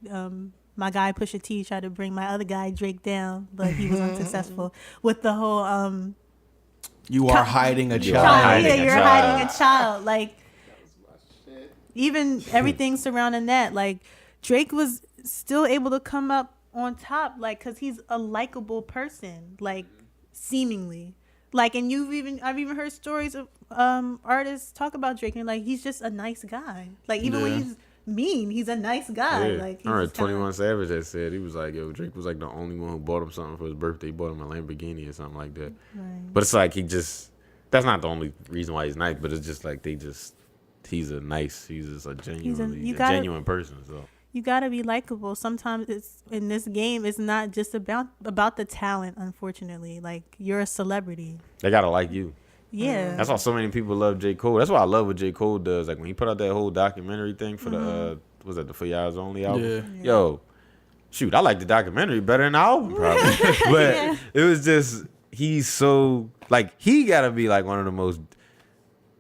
my guy Pusha T tried to bring my other guy Drake down, but he was unsuccessful with the whole You are hiding a child. you're hiding a child. Like even everything surrounding that, like Drake was still able to come up on top, like because he's a likable person, like seemingly. Like, and I've even heard stories of artists talk about Drake and like he's just a nice guy. Like even when he's mean, he's a nice guy. Yeah. Like I heard he's just 21 Savage that said he was like, yo, Drake was like the only one who bought him something for his birthday. He bought him a Lamborghini or something like that. Right. But it's like that's not the only reason why he's nice, but it's just like he's just a genuine person. So You gotta be likable. Sometimes it's in this game. It's not just about the talent. Unfortunately, like you're a celebrity. they gotta like you. Yeah. That's why so many people love J. Cole. That's why I love what J. Cole does. Like when he put out that whole documentary thing for the was that the For Y'all's Only album? Yeah. Yo, shoot, I like the documentary better than the album probably. But it was just he's so like he gotta be like one of the most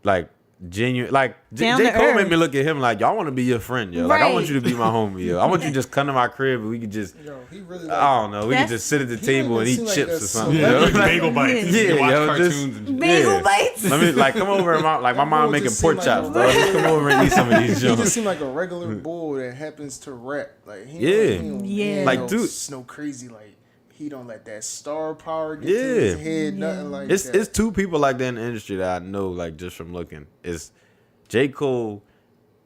like genuine like Down J. to Cole made earth. me look at him like, yo, I want to be your friend, yo. Like I want Right. you to be my homie, yo. I want you to just come to my crib and we could just Yo, he really I don't know, we could That's- just sit at the He table and doesn't eat seem like chips a or something. celebrity. You know? Bagel bites. Yeah, You watch yo, cartoons just- and Bagel bites. I mean, like, come over and like my mom Bull making just pork seem like chops, a dog. Just come over and eat some of these He just jokes. seemed like a regular bull that happens to rap. Like he Yeah. don't, Yeah. he ain't Like, no, dude. no crazy like he don't let that star power get Yeah. to his head. Nothing like It's that. it's two people like that in the industry that I know, like just from looking. It's J. Cole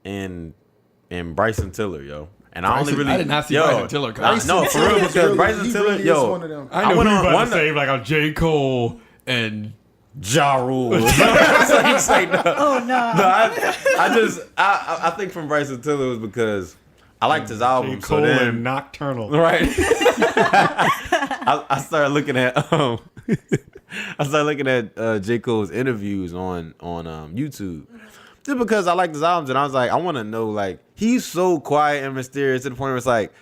and Bryson Tiller, yo. And I only Bryson- really I did not see yo, Bryson Tiller coming. no, for real, Tiller is because really- Bryson he Tiller, really is yo, one of them. I know went you on about one to say like a J. Cole and Ja Rule. That's what you say, no. Oh no. No, I think from Bryson Tiller was because I liked his J. album. Cole So then, and Nocturnal. right. I started looking at J. Cole's interviews on YouTube. Just because I liked his albums and I was like, I want to know, like, he's so quiet and mysterious to the point where it's like,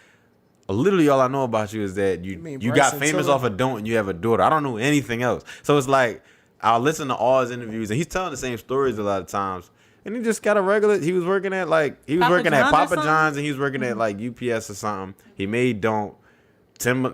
literally all I know about you is that you mean got Bryson famous Tiller? off a don't and you have a daughter. I don't know anything else. So it's like, I'll listen to all his interviews and he's telling the same stories a lot of times. And he just got a regular, he was working at Papa Papa John's or John's and he was working at like UPS or something. He made Don't.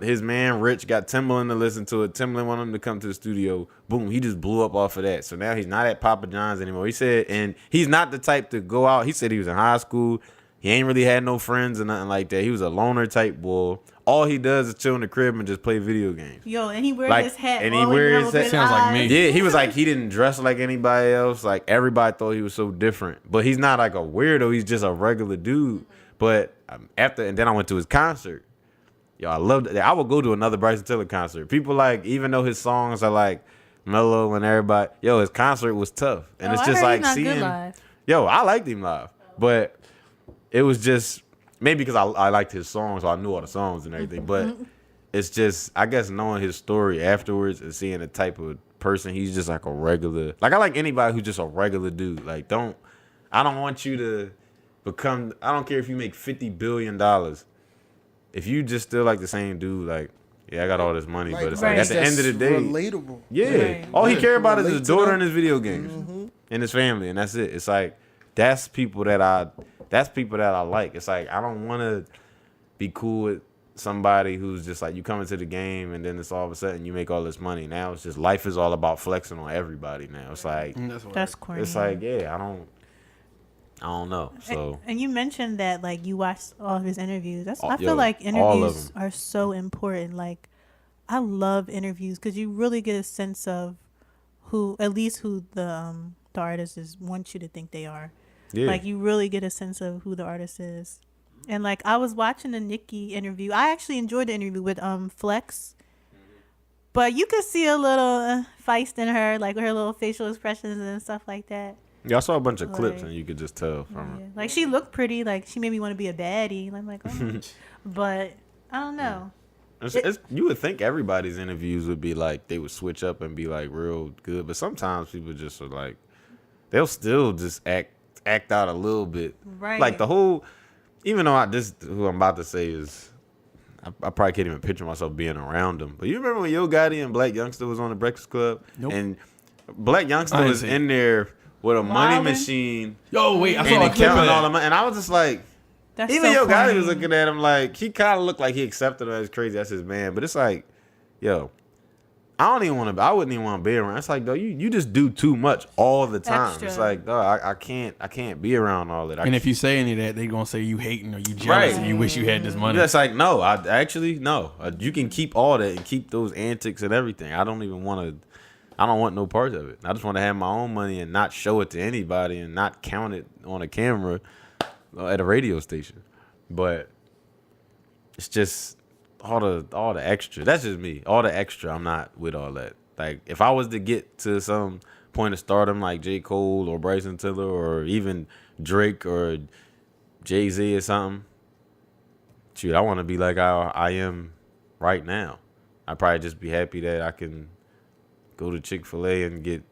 His man Rich got Timbaland to listen to it. Timbaland wanted him to come to the studio. Boom, he just blew up off of that. So now he's not at Papa John's anymore. He said, and he's not the type to go out. He said he was in high school. He ain't really had no friends or nothing like that. He was a loner type boy. All he does is chill in the crib and just play video games. Yo, and he wears Like, his hat. and he all the way wears down over that- his Sounds like eyes. me. Yeah, he was like, he didn't dress like anybody else. Like, everybody thought he was so different. But he's not like a weirdo. He's just a regular dude. But and then I went to his concert. Yo, I loved it. I would go to another Bryson Tiller concert. People like, even though his songs are like mellow and everybody, yo, his concert was tough. And Oh, it's I just heard like he's not good seeing, live. yo, I liked him live. But it was just, maybe because I liked his songs, so I knew all the songs and everything. But it's just, I guess, knowing his story afterwards and seeing the type of person, he's just like a regular, like I like anybody who's just a regular dude. Like, I don't want you to become, I don't care if you make $50 billion. If you just still like the same dude, like, yeah, I got all this money, but it's like at the end of the day, relatable. yeah, Right. all he Yeah, care about is relate his to daughter them. and his video games and his family, and that's it. It's like that's people that I like. It's like I don't want to be cool with somebody who's just like you come into the game and then it's all of a sudden you make all this money. Now it's just life is all about flexing on everybody. Now it's like That's corny. it's like yeah, I don't know. So And you mentioned that like you watched all of his interviews. I Yo, feel like all of interviews them. are so important. Like I love interviews because you really get a sense of who the artist is wants you to think they are. yeah, Like you really get a sense of who the artist is. And like I was watching the Nicki interview. I actually enjoyed the interview with Flex. But you could see a little feist in her, like her little facial expressions and stuff like that. yeah, I saw a bunch of clips Like- and you could just tell from Yeah. her. Like she looked pretty. Like she made me want to be a baddie. And I'm like, oh. But I don't know. You would think everybody's interviews would be like they would switch up and be like real good, but sometimes people just are like they'll still just act out a little bit. Right. Like the whole, even though who I'm about to say is, I probably can't even picture myself being around them. But you remember when Yo Gotti and Black Youngster was on the Breakfast Club, and Black Youngster I didn't was see in there with a money Wildin'? machine yo, wait, I and saw he a clip of counting all the that. money, and I was just like. That's Even so Yo Gotti corny. was looking at him like he kind of looked like he accepted him as crazy. That's his man, but it's like, yo, I wouldn't even want to be around. It's like, though, you just do too much all the time. Extra. It's like, dog, I can't be around all that. And if you say any of that, they gonna say you hating or you jealous Right. and you wish you had this money. it's like, no, I actually no. You can keep all that and keep those antics and everything. I don't want no part of it. I just want to have my own money and not show it to anybody and not count it on a camera at a radio station. But it's just all the extra. That's just me. All the extra, I'm not with all that. Like if I was to get to some point of stardom like J. Cole or Bryson Tiller or even Drake or Jay-Z or something, shoot, I want to be like I am right now. I'd probably just be happy that I can go to Chick-fil-A and get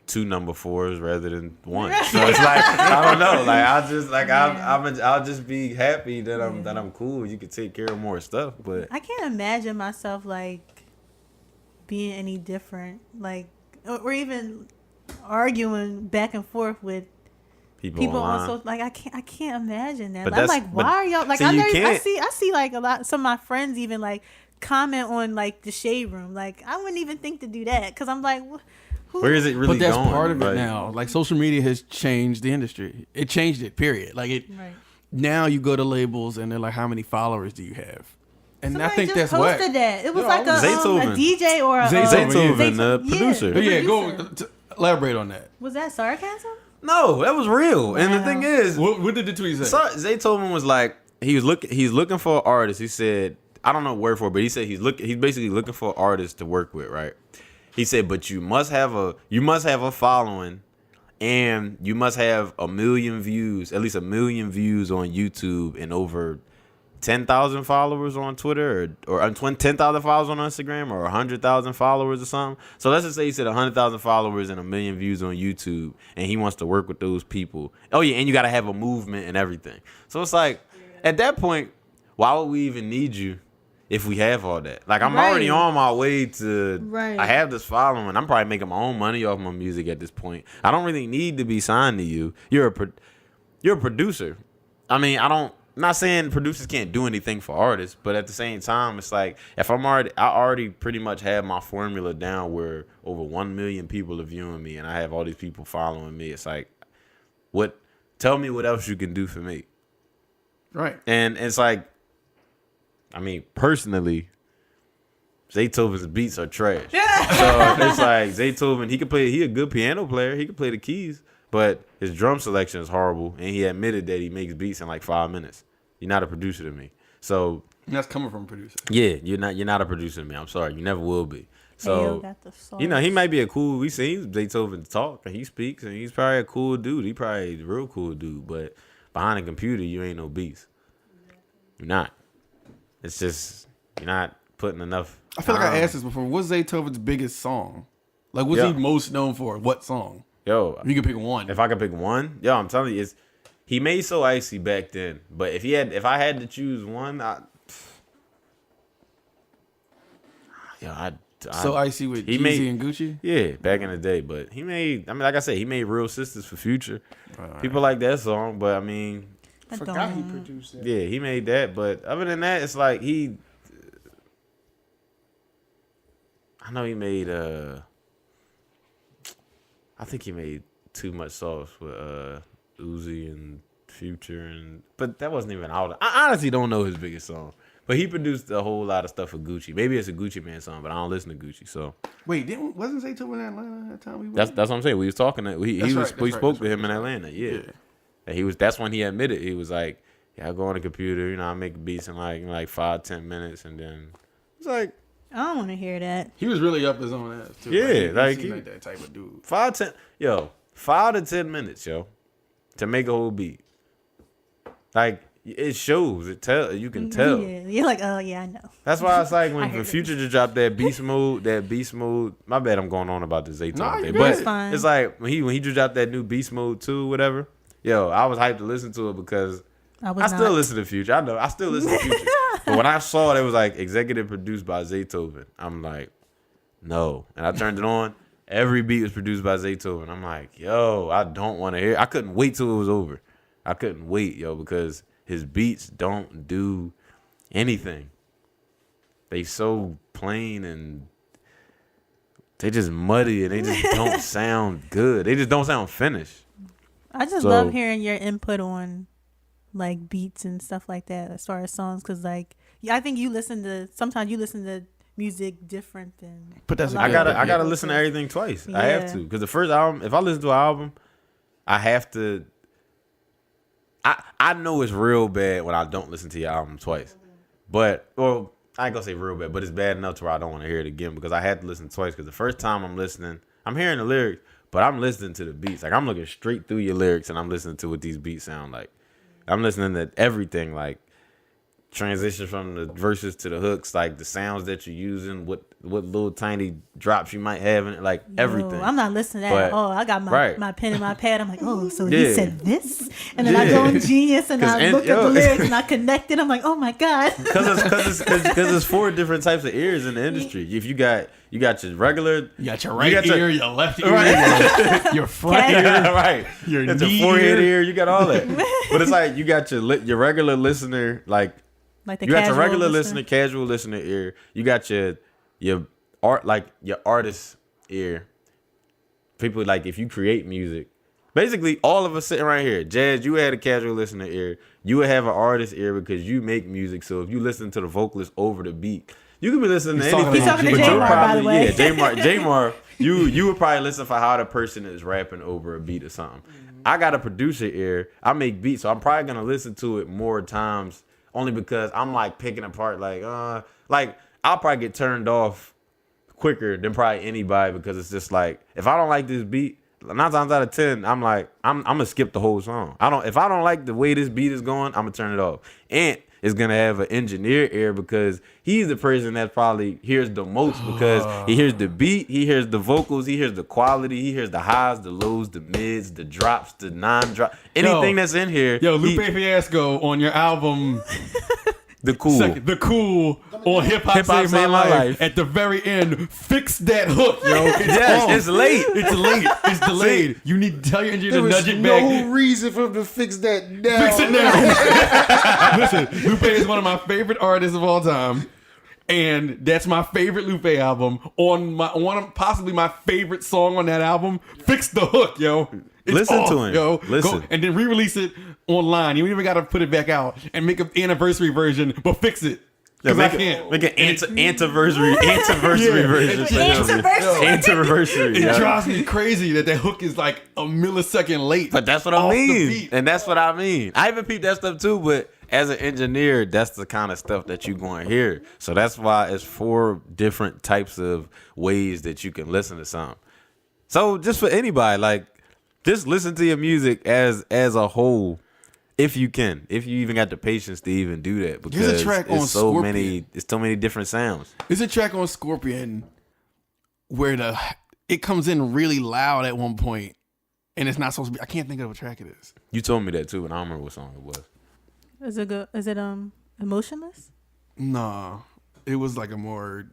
2 number 4s rather than 1. So it's like I don't know. Like I just like I'll just be happy that I'm cool. You can take care of more stuff, but I can't imagine myself like being any different, like or even arguing back and forth with people online. also. Like I can't imagine that. But I'm that's- like, why but- are y'all like? see, I you know I can't- see like a lot. Some of my friends even like comment on like the shade room. Like I wouldn't even think to do that because I'm like, who? Where is it really But that's going? part of it Like, now. Like social media has changed the industry. It changed it. Period. Like it. Right. Now you go to labels and they're like, how many followers do you have? And Somebody I think just that's whack. posted that. It was Yo, like a Zaytoven. DJ or a Zaytoven, the producer. But yeah, go elaborate on that. Was that sarcasm? No, that was real. And the Wow. thing is, What did the tweet say? Zaytoven was like he's looking for an artist. He said, I don't know word for it, but he said he's basically looking for an artist to work with, right? He said, but you must have a following, and you must have 1 million views, at least 1 million views on YouTube, and over 10,000 followers on Twitter, or 10,000 followers on Instagram, or 100,000 followers or something. So let's just say he said 100,000 followers and 1 million views on YouTube, and he wants to work with those people. Oh yeah, and you got to have a movement and everything. So it's like, at that point, why would we even need you if we have all that? Like I'm already Right. on my way to. Right. I have this following. I'm probably making my own money off my music at this point. I don't really need to be signed to you. You're a producer. I mean, I'm not saying producers can't do anything for artists, but at the same time, it's like if I already pretty much have my formula down where over 1 million people are viewing me and I have all these people following me. It's like, tell me what else you can do for me. Right. And it's like, I mean, personally, Zaytoven's beats are trash. So it's like Zaytoven, he a good piano player. He can play the keys, but his drum selection is horrible. And he admitted that he makes beats in like 5 minutes. You're not a producer to me. So And that's coming from a producer. yeah, you're not a producer to me. I'm sorry, you never will be. Ayo So got the sauce. he might be a cool. We seen Zaytoven talk and he speaks and he's probably a cool dude. He probably a real cool dude. But behind a computer, you ain't no beast. You're not. It's just you're not putting enough. I feel like I time. asked this before. What's Zaytoven's biggest song? Like, what's Yeah. he most known for? What song? Yo, If you could pick one. if I could pick one, yo, I'm telling you, he made So Icy back then. But if I had to choose one, So Icy with he Jeezy made- and Gucci? Yeah, back in the day. But he made, I mean, like I said, he made Real Sisters for Future. People like that song, but I mean, I Forgot he don't- produced that. yeah, he made that. But other than that, it's like I know he made, I think he made Too Much Sauce with Uzi and Future, but that wasn't even out. I honestly don't know his biggest song. But he produced a whole lot of stuff for Gucci. Maybe it's a Gucci Man song, but I don't listen to Gucci. So Wait, wasn't Zaytoven in Atlanta that time we went? that's what I'm saying. We was talking. We That's right, we that's spoke right, to him in Atlanta. Yeah. And that's when he admitted. He was like, "Yeah, I go on the computer. You know, I make beats in like 5-10 minutes, and then it's like I don't want to hear that. He was really up his own ass, too. Yeah, like he he- seemed like that type of dude. 5 to 10 minutes, yo, to make a whole beat. Like it shows. You can tell. Yeah, you're like, oh yeah, I know. That's why it's like I when heard Future just dropped that beast mode. My bad, I'm going on about the Zaytoven Nah, you thing, good. but It's fine. it's like when he just dropped that new beast mode 2, whatever. Yo, I was hyped to listen to it because I I still listen to Future. I know I still listen to Future, but when I saw it, it was like executive produced by Zaytoven. I'm like, no, and I turned it on. Every beat was produced by Zaytoven. I'm like, yo, I don't want to hear. I couldn't wait till it was over. I couldn't wait, yo, because his beats don't do anything. They so plain and they just muddy and they just don't sound good. They just don't sound finished. I just So- love hearing your input on like beats and stuff like that as far as songs, because like I think sometimes you listen to music different than. But that's a a lot I of gotta other I gotta people. listen to everything twice. I have Yeah. to, because the first album, if I listen to an album, I have to. I know it's real bad when I don't listen to your album twice, but I ain't gonna say real bad, but it's bad enough to where I don't want to hear it again because I had to listen twice. Because the first time I'm listening, I'm hearing the lyrics, but I'm listening to the beats. Like I'm looking straight through your lyrics and I'm listening to what these beats sound like. I'm listening to everything. Like transition from the verses to the hooks, like the sounds that you're using, what little tiny drops you might have in it, like everything. I'm not listening to that But- at all. I got my pen and my pad. I'm like, oh, so Yeah. he said this, and then I go in Genius and I look at the lyrics and I connect it. I'm like, oh my god. Because it's 4 different types of ears in the industry. If you got your regular, You got your right ear, your left ear, your front Cat. ear, right, your your knee forehead ear. ear, you got all that. But it's like you got your regular listener, like Like the you got your casual regular listener, casual listener ear. You got your art, like your artist ear. People like if you create music, basically all of us sitting right here. Jazz, you had a casual listener ear. You would have an artist ear because you make music. So if you listen to the vocalist over the beat, you could be listening to anything. He's talking to but J-Mar, you're by the way. Yeah, J-Mar. You would probably listen for how the person is rapping over a beat or something. I got a producer ear. I make beats, so I'm probably gonna listen to it more times. Only because I'm like picking apart, like I'll probably get turned off quicker than probably anybody because it's just like if I don't like this beat, 9 times out of 10, I'm like I'm gonna skip the whole song. If I don't like the way this beat is going, I'm gonna turn it off. Ant is gonna have an engineer ear because he's the person that probably hears the most because he hears the beat, he hears the vocals, he hears the quality, he hears the highs, the lows, the mids, the drops, the non-drop, anything that's in here. Yo, Lupe Fiasco on your album, The Cool. The Cool on Hip Hop Hip-Hop Saved My Life. At the very end, fix that hook, yo. Yes, it's late. It's late. It's delayed. You need to tell your engineer There to was nudge it no back. reason for him to fix that now. Fix it now. Listen, Lupe is one of my favorite artists of all time. And that's my favorite Lupe album. Possibly my favorite song on that album. Fix the hook, yo. It's Listen off, to him. yo. Listen. Go, and then re-release it online. You don't even got to put it back out and make an anniversary version, but fix it. Because I can't. Make an anniversary version. Anniversary. It drives me crazy that hook is like a millisecond late. But that's what I mean. And that's what I mean. I even peeped that stuff too, but as an engineer, that's the kind of stuff that you're going to hear. So that's why it's 4 different types of ways that you can listen to something. So just for anybody, like, just listen to your music as a whole. If you can, if you even got the patience to even do that, because There's a track on it's so Scorpion. many different sounds. There's a track on Scorpion where it comes in really loud at one point, and it's not supposed to be. I can't think of what track it is. You told me that too, and I don't remember what song it was. Is it good? Is it emotionless? No, it was like a more.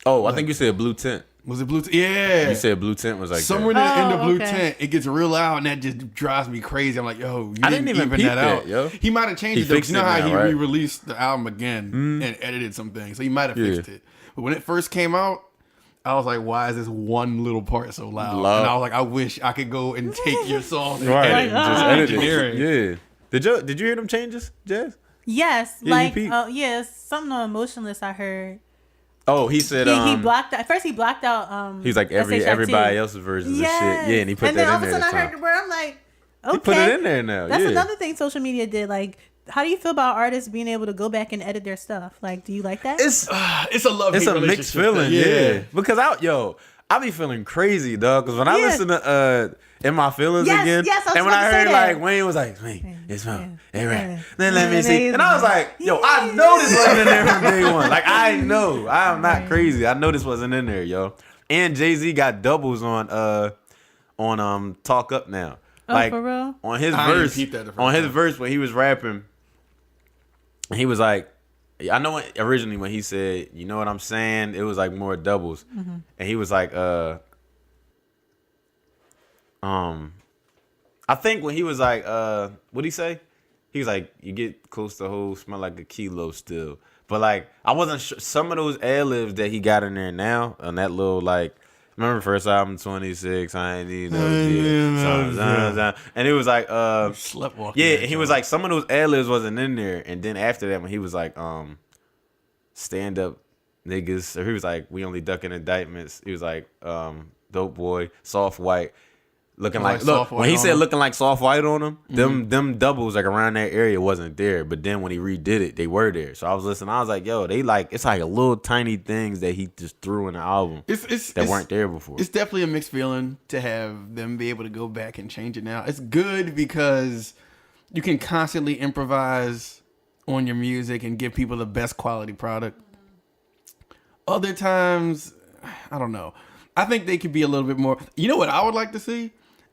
Oh, I think you said Blue Tent. Was it Blue Tent? Yeah. You said Blue Tent was like somewhere that. in the end of Blue okay. Tent, it gets real loud, and that just drives me crazy. I'm like, yo, you I didn't didn't even even peep that that, out. yo. He might have changed He it though. 'Cause fixed you know it how now, he right? re-released the album again and edited some things, so he might have Yeah. fixed it. But when it first came out, I was like, why is this one little part so loud? Loud. And I was like, I wish I could go and take your song and Right, edit, just just edit engineering. it. Yeah. Did you hear them changes, Jazz? Yes, Yeah, you like peeped. something on emotionless. I heard Oh, he said he blocked out. At first, he blocked out. he's like SHIT. everybody else's versions Yes. of shit. Yeah, and he put and then that all in of a there. sudden, I at heard the the time. word. I'm like, okay, He put it in there now. That's yeah. another thing social media did. Like, how do you feel about artists being able to go back and edit their stuff? Like, do you like that? It's a love. It's a mixed feeling, yeah. Because I be feeling crazy, dog. Because when I Yeah. listen to In My Feelings Yes, again, yes, I was and when about I to say heard that. like Wayne was like, Wayne, it's wrong, hey, right. Yeah. Then let me see, Yeah. and I was like, yo, I know this wasn't in there from day one. Like I know, I'm not crazy. I know this wasn't in there, yo. And Jay-Z got doubles on Talk Up Now. Like for real? on his I didn't verse, peep that the first on his time. verse when he was rapping, he was like, I know originally when he said, you know what I'm saying, it was like more doubles. And he was like, I think when he was like, what'd he say? He was like, you get close to whole, smell like a kilo still. But like, I wasn't sure, some of those ad-libs that he got in there now, on that little like, remember first album 26, I ain't need no deal. And it was like, Sleptwalking. yeah, and he was like, some of those ad-libs wasn't in there. And then after that, when he was like, stand up niggas, or he was like, we only ducking indictments. He was like, dope boy, soft white. Looking Like like look, soft white when he on said him? looking like soft white on him, them doubles like around that area wasn't there. But then when he redid it, they were there. So I was listening, I was like, yo, they like, it's like a little tiny things that he just threw in the album that weren't there before. It's definitely a mixed feeling to have them be able to go back and change it now. It's good because you can constantly improvise on your music and give people the best quality product. Other times, I don't know. I think they could be a little bit more. You know what I would like to see?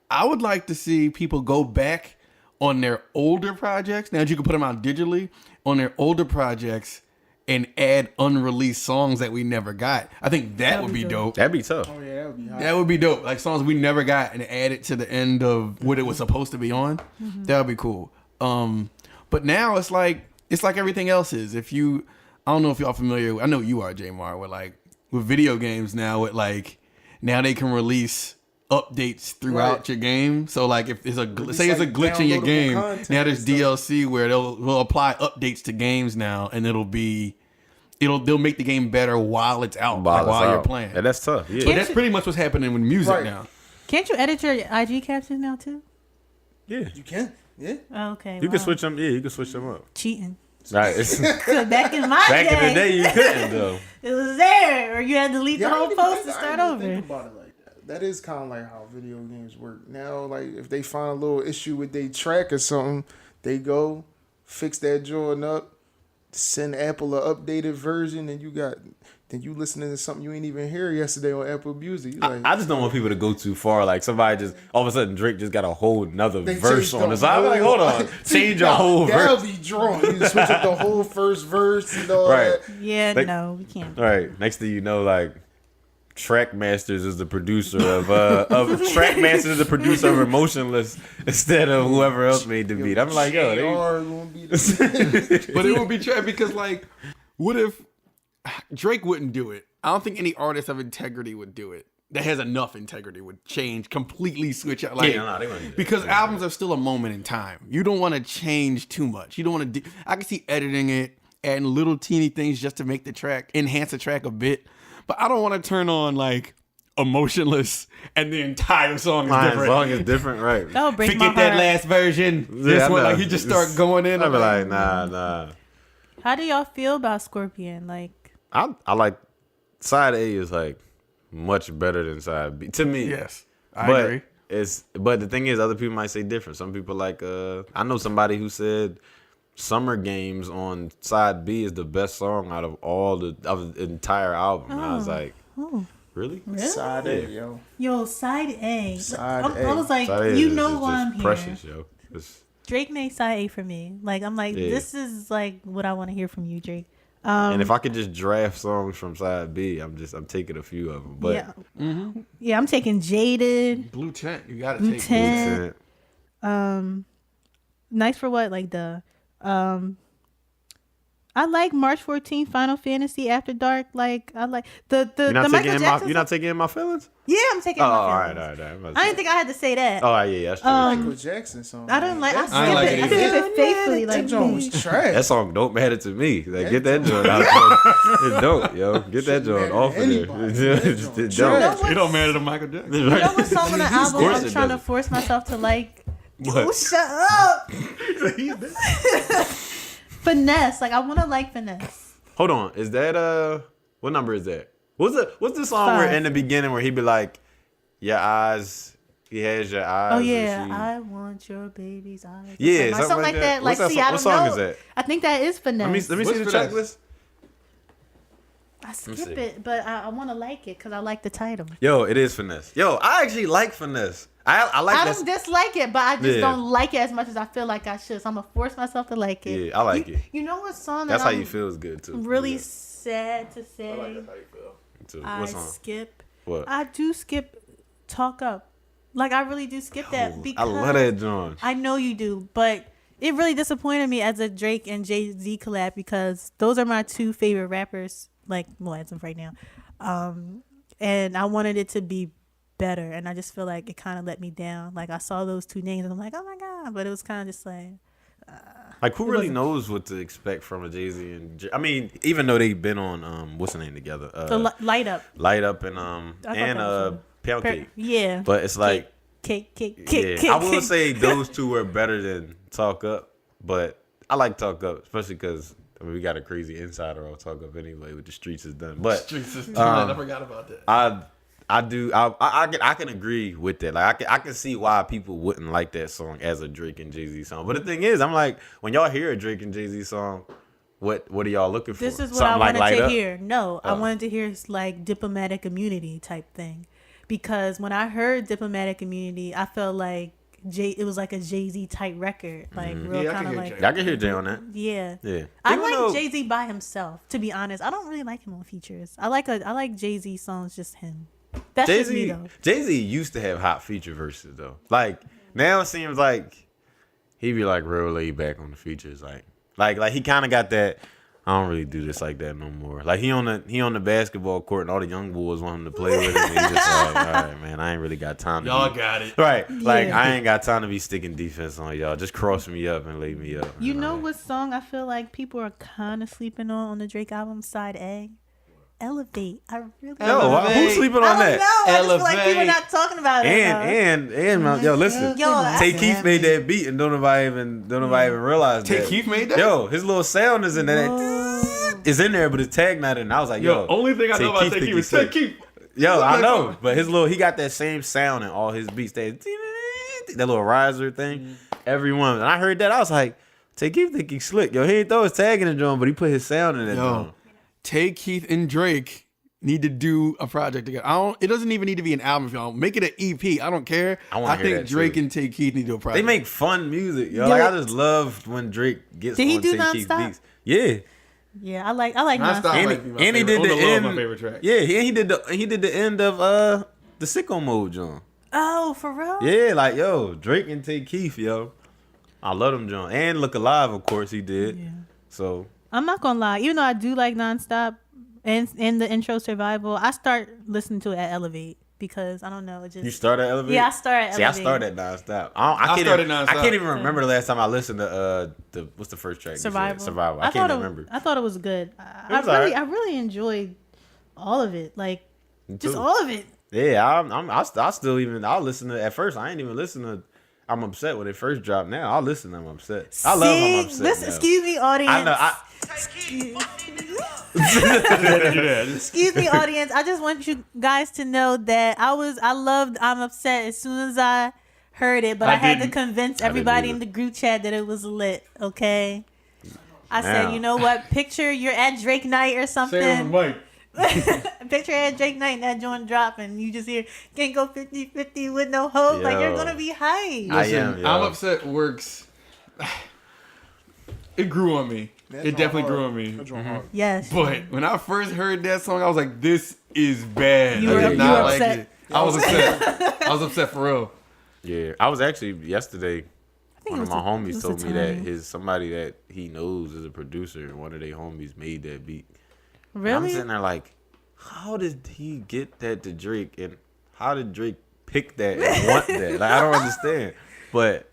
I would like to see people go back on their older projects. Now that you can put them out digitally, on their older projects and add unreleased songs that we never got. I think that would be dope. That'd be tough. Oh yeah, that would be hot. That would be dope. Like songs we never got and add it to the end of what it was supposed to be on. That would be cool. But now it's like everything else is. If you, I don't know if y'all familiar. I know you are, J-Mar. With video games now, now they can release updates throughout your game. So like if it's say it's a glitch in your game, now there's DLC where they'll apply updates to games now, and they'll make the game better while it's out, while you're playing. Yeah, that's tough. Yeah. But that's pretty much what's happening with music now. Can't you edit your IG captions now too? Yeah. You can. Yeah. Okay. You can switch them. Yeah, you can switch them up. Cheating. Right. Back in my Back in the day, you couldn't though. It was there, or you had to delete the I whole didn't post even- and I start didn't over. Think about it like that. That is kind of like how video games work now. Like if they find a little issue with their track or something, they go fix that joint up, send Apple an updated version, and then you listening to something you ain't even hear yesterday on Apple Music. You like, I just don't want people to go too far. Like somebody just all of a sudden Drake just got a whole nother they verse changed on the it. So I'm like, hold on, change your whole that'll verse. be drawn. You switch up the whole first verse and all Right. that. Yeah, Like- no, we can't. All right. Next thing you know, like Trackmasters is the producer of Trackmasters is the producer of Emotionless instead of whoever else made the beat. I'm like, yo, JR gonna be the But it would be trash because what if Drake wouldn't do it? I don't think any artist of integrity would do it. That has enough integrity would change, completely switch out. they wouldn't do that. Because albums are still a moment in time. You don't want to change too much. You don't want to. I can see editing it, adding little teeny things just to make the track enhance the track a bit. But I don't want to turn on Emotionless and the entire song is As different. long as different, right? That would break my Forget that heart. last version. Yeah, This I one, know. he just start going in. I'd be I'm like, nah. How do y'all feel about Scorpion? I like side A is much better than side B to me. yes, I agree. But the thing is, other people might say different. Some people I know somebody who said Summer Games on side B is the best song out of of the entire album. And I was like, really? side A, yo. Yo, side A. Side I A. was like, Side A you is know just why I'm here. precious, yo. Drake made side A for me. I'm like, Yeah. this is what I want to hear from you, Drake. And if I could just draft songs from side B, I'm taking a few of them. But Yeah, I'm taking Jaded. Blue Tent, you got to Blue take Tent. Listen, Nice for what? I like March 14th, Final Fantasy After Dark. I like the Michael Jackson. you're not taking in my feelings? Yeah, I'm taking Oh, my all feelings. right. I'm about to I say- didn't think I had to say that. Oh, yeah, that's true. Michael Jackson song. I don't like. I That- I ain't like skip it it. I either. skip it faithfully. That joint was trash. That song don't matter to me. Get that joint out. It don't, yo. Get that joint matter off to of there. anybody. That It joint don't. trash. It don't matter to Michael Jackson. You know what song on the album course I'm it trying to doesn't. force myself to like? What? Oh, shut up. Finesse. I want to like Finesse. Hold on. Is that what number is that? What's the song where 5. in the beginning where he be like, your eyes, he has your eyes. Oh and yeah, she- I want your baby's eyes. Yeah, something like that. What's that See, song- I what don't song know. is that? I think that is Finesse. Let me see the What's track Finesse? list. I skip see. it, but I want to like it because I like the title. Yo, it is Finesse. Yo, I actually like Finesse. I like I that. don't dislike it, but I just Yeah. don't like it as much as I feel like I should. So I'm gonna force myself to like it. Yeah, I like it. You know what song That's that how I'm you feel is good too. really Yeah. sad to say? Too. I What song? skip. What? I do skip Talk Up. I really do skip that I because love that joint. I know you do, but it really disappointed me as a Drake and Jay-Z collab because those are my two favorite rappers, as of right now. And I wanted it to be better, and I just feel like it kind of let me down. I saw those two names, and I'm like, oh my God, but it was kind of just Who really knows what to expect from a Jay-Z and I mean, even though they've been on what's the name together? the Light Up. Light Up and that was Pound Cake. Yeah. But it's like Cake. I will say those two were better than Talk Up, but I like Talk Up, especially because we got a crazy insider on Talk Up anyway with the Streets is done. But I forgot about that. I I do. I can agree with that. Like I can see why people wouldn't like that song as a Drake and Jay-Z song. But the thing is, I'm like, when y'all hear a Drake and Jay-Z song, what are y'all looking for? This is what Something I like wanted Light to Up? hear. No, I wanted to hear like diplomatic immunity type thing, because when I heard diplomatic immunity, I felt like it was like a Jay-Z type record, like real Yeah, I kind can of hear like. Jay. I can hear Jay on that. Yeah. Yeah. I Even like though- Jay-Z by himself, to be honest. I don't really like him on features. I like Jay-Z songs, just him. That's just me though. Jay-Z used to have hot feature verses though. Like now it seems like he be like real laid back on the features. Like he kind of got that. I don't really do this like that no more. Like he on the basketball court and all the young boys want him to play with him. And he just like, all right, man, I ain't really got time. Y'all got it. Right. Like Yeah. I ain't got time to be sticking defense on y'all. Just cross me up and lay me up. You know what song I feel like people are kind of sleeping on the Drake album, Side A? Elevate. I really Yo, who's sleeping on I don't that? know. I just feel like people Elevate. not talking about it. And man, yo, listen. Yo, Tay Keith made that beat and don't nobody even realize Tay that. Keith made that? Yo, his little sound is in there. It's in there, but his tag not in. And I was like, yo, Only thing I know about Tay think Keith he's is Tay sick. Keith. Yo, I know, but he got that same sound in all his beats. That little riser thing, every one. And I heard that, I was like, Tay Keith think he's slick. Yo, he ain't throw his tag in the drum, but he put his sound in it. Yo, Tay Keith and Drake need to do a project together. It doesn't even need to be an album, y'all. Make it an EP. I don't care. I wanna hear think that, Drake too. and Tay Keith need to do a project. They make fun music, yo. Yo. Like I just love when Drake gets Did he on do Tay Keith's Nonstop? beats. Yeah. Yeah, I like Nonstop Nonstop. might be my And he favorite. did On the the Low is end. my favorite track. Yeah, he did the end of the Sicko Mode, John. Oh, for real? Yeah, like yo, Drake and Tay Keith, yo. I love them, John. And Look Alive, of course, he did. Yeah. So I'm not gonna lie. Even though I do like Nonstop and the intro Survival, I start listening to it at Elevate because I don't know. It just you start at Elevate? Yeah, I start at See, I Elevate. started Nonstop. I started Nonstop. I can't even remember the last time I listened to what's the first track? you said? Survival. Survival. I can't remember. I thought it was good. was alright. I really enjoyed all of it. Like just too. all of it. Yeah, I'll listen to. At first, I ain't even listen to. I'm upset when it first dropped. Now I'll listen to I'm upset. I love I'm upset. Listen, now. excuse me, audience. I know. Excuse me, audience. I just want you guys to know that I loved I'm Upset as soon as I heard it, but I had to didn't. convince didn't everybody either. in the group chat that it was lit, okay? I Now. said, you know what? Picture you're at Drake night or Say on something. the mic. Picture at Drake night and that joint drop and you just hear, can't go 50-50 with no hope. Like, you're Yo. going to be hyped. I Listen, am, yo. I'm upset works. It grew on me. It definitely grew on me. Yes. But when I first heard that song, I was like, "This is bad." You I were- did you not were like upset. it. I was upset. I was upset for real. Yeah, I was actually yesterday. think One it of was my a- it homies was a told me that time. somebody that he knows is a producer, and one of their homies made that beat. And I'm Really? sitting there like, how did he get that to Drake, and how did Drake pick that and want that? Like, I don't understand. But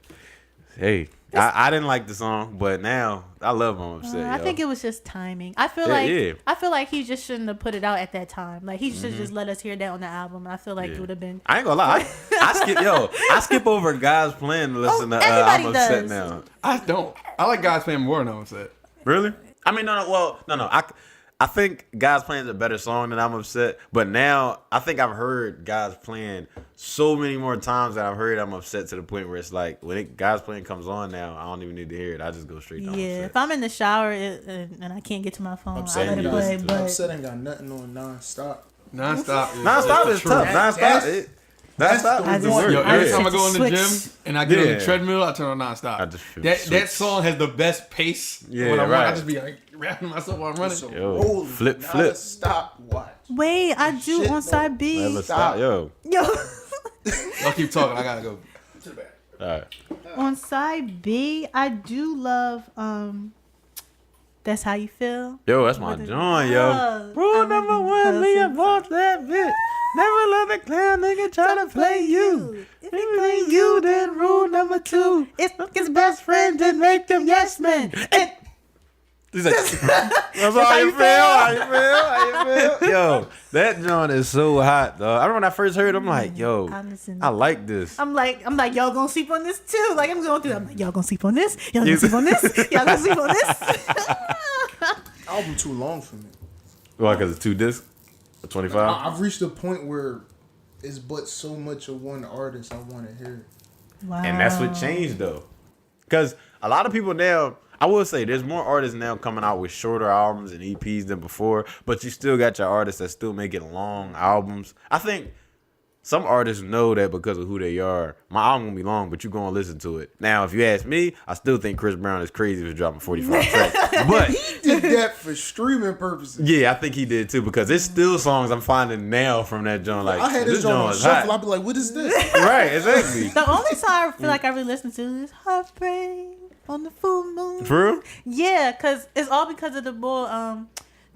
hey, I didn't like the song, but now I love I'm upset. I yo. think it was just timing. I feel Yeah, like yeah. I feel like he just shouldn't have put it out at that time. Like he should just let us hear that on the album. I feel like it Yeah. would have been. I ain't gonna lie. I skip over God's plan to listen to everybody I'm upset does. now. I don't. I like God's Plan more than I'm upset. Really? I mean, no. I think God's Plan is a better song than I'm upset. But now I think I've heard God's Plan so many more times that I've heard I'm upset to the point where it's like when God's Plan comes on now, I don't even need to hear it. I just go straight to I'm Yeah, upset. if I'm in the shower and I can't get to my phone, Upset I let it ain't play. got- But Upset ain't got nothing on nonstop. Nonstop. Nonstop is true. tough. Nonstop. Nonstop I is the just- word. Yo, I every just time I hit go in the switch. gym and I get on Yeah. the treadmill, I turn on nonstop. I just feel that switch. song has the best pace. Yeah, when I run, I right. just be like rapping myself while I'm running. So Yo, rolling, flip, not flip. a stopwatch. wait, I do Shit, on side B. Never stop. Yo. Yo, Y'all keep talking. I gotta go to the back. All right. on side B, I do love That's How You Feel. Yo, that's my joint, yo. Rule number one, me and boss that bitch. Never let a clown nigga try to play you. If If he he play play you, then rule number two. it's His best friend did make them yes men. He's like, that's how you feel. How you feel? How you feel? Yo, that joint is so hot, dog. I remember when I first heard it, I'm like, yo, I'm listening. I like this. I'm like, y'all gonna sleep on this too. Like I'm going through. I'm like, y'all gonna sleep on this. Y'all gonna sleep on this. Y'all gonna sleep on this. Album too long for me. Why? Because it's 2 discs? 25? I've reached a point where it's but so much of one artist I want to hear. Wow. And that's what changed though. Because a lot of people now, I will say there's more artists now coming out with shorter albums and EPs than before, but you still got your artists that still making long albums. I think some artists know that because of who they are. My album gonna be long, but you gonna listen to it. Now, if you ask me, I still think Chris Brown is crazy for dropping 45 tracks. But He did that for streaming purposes. yeah, I think he did too, because it's still songs I'm finding now from that joint. Like, I had this joint on is shuffle. hot. I'd be like, what is this? Right, exactly. The only song I feel like I really listen to is Heartbreak on the Full Moon. For real? Yeah, because it's all because of the boy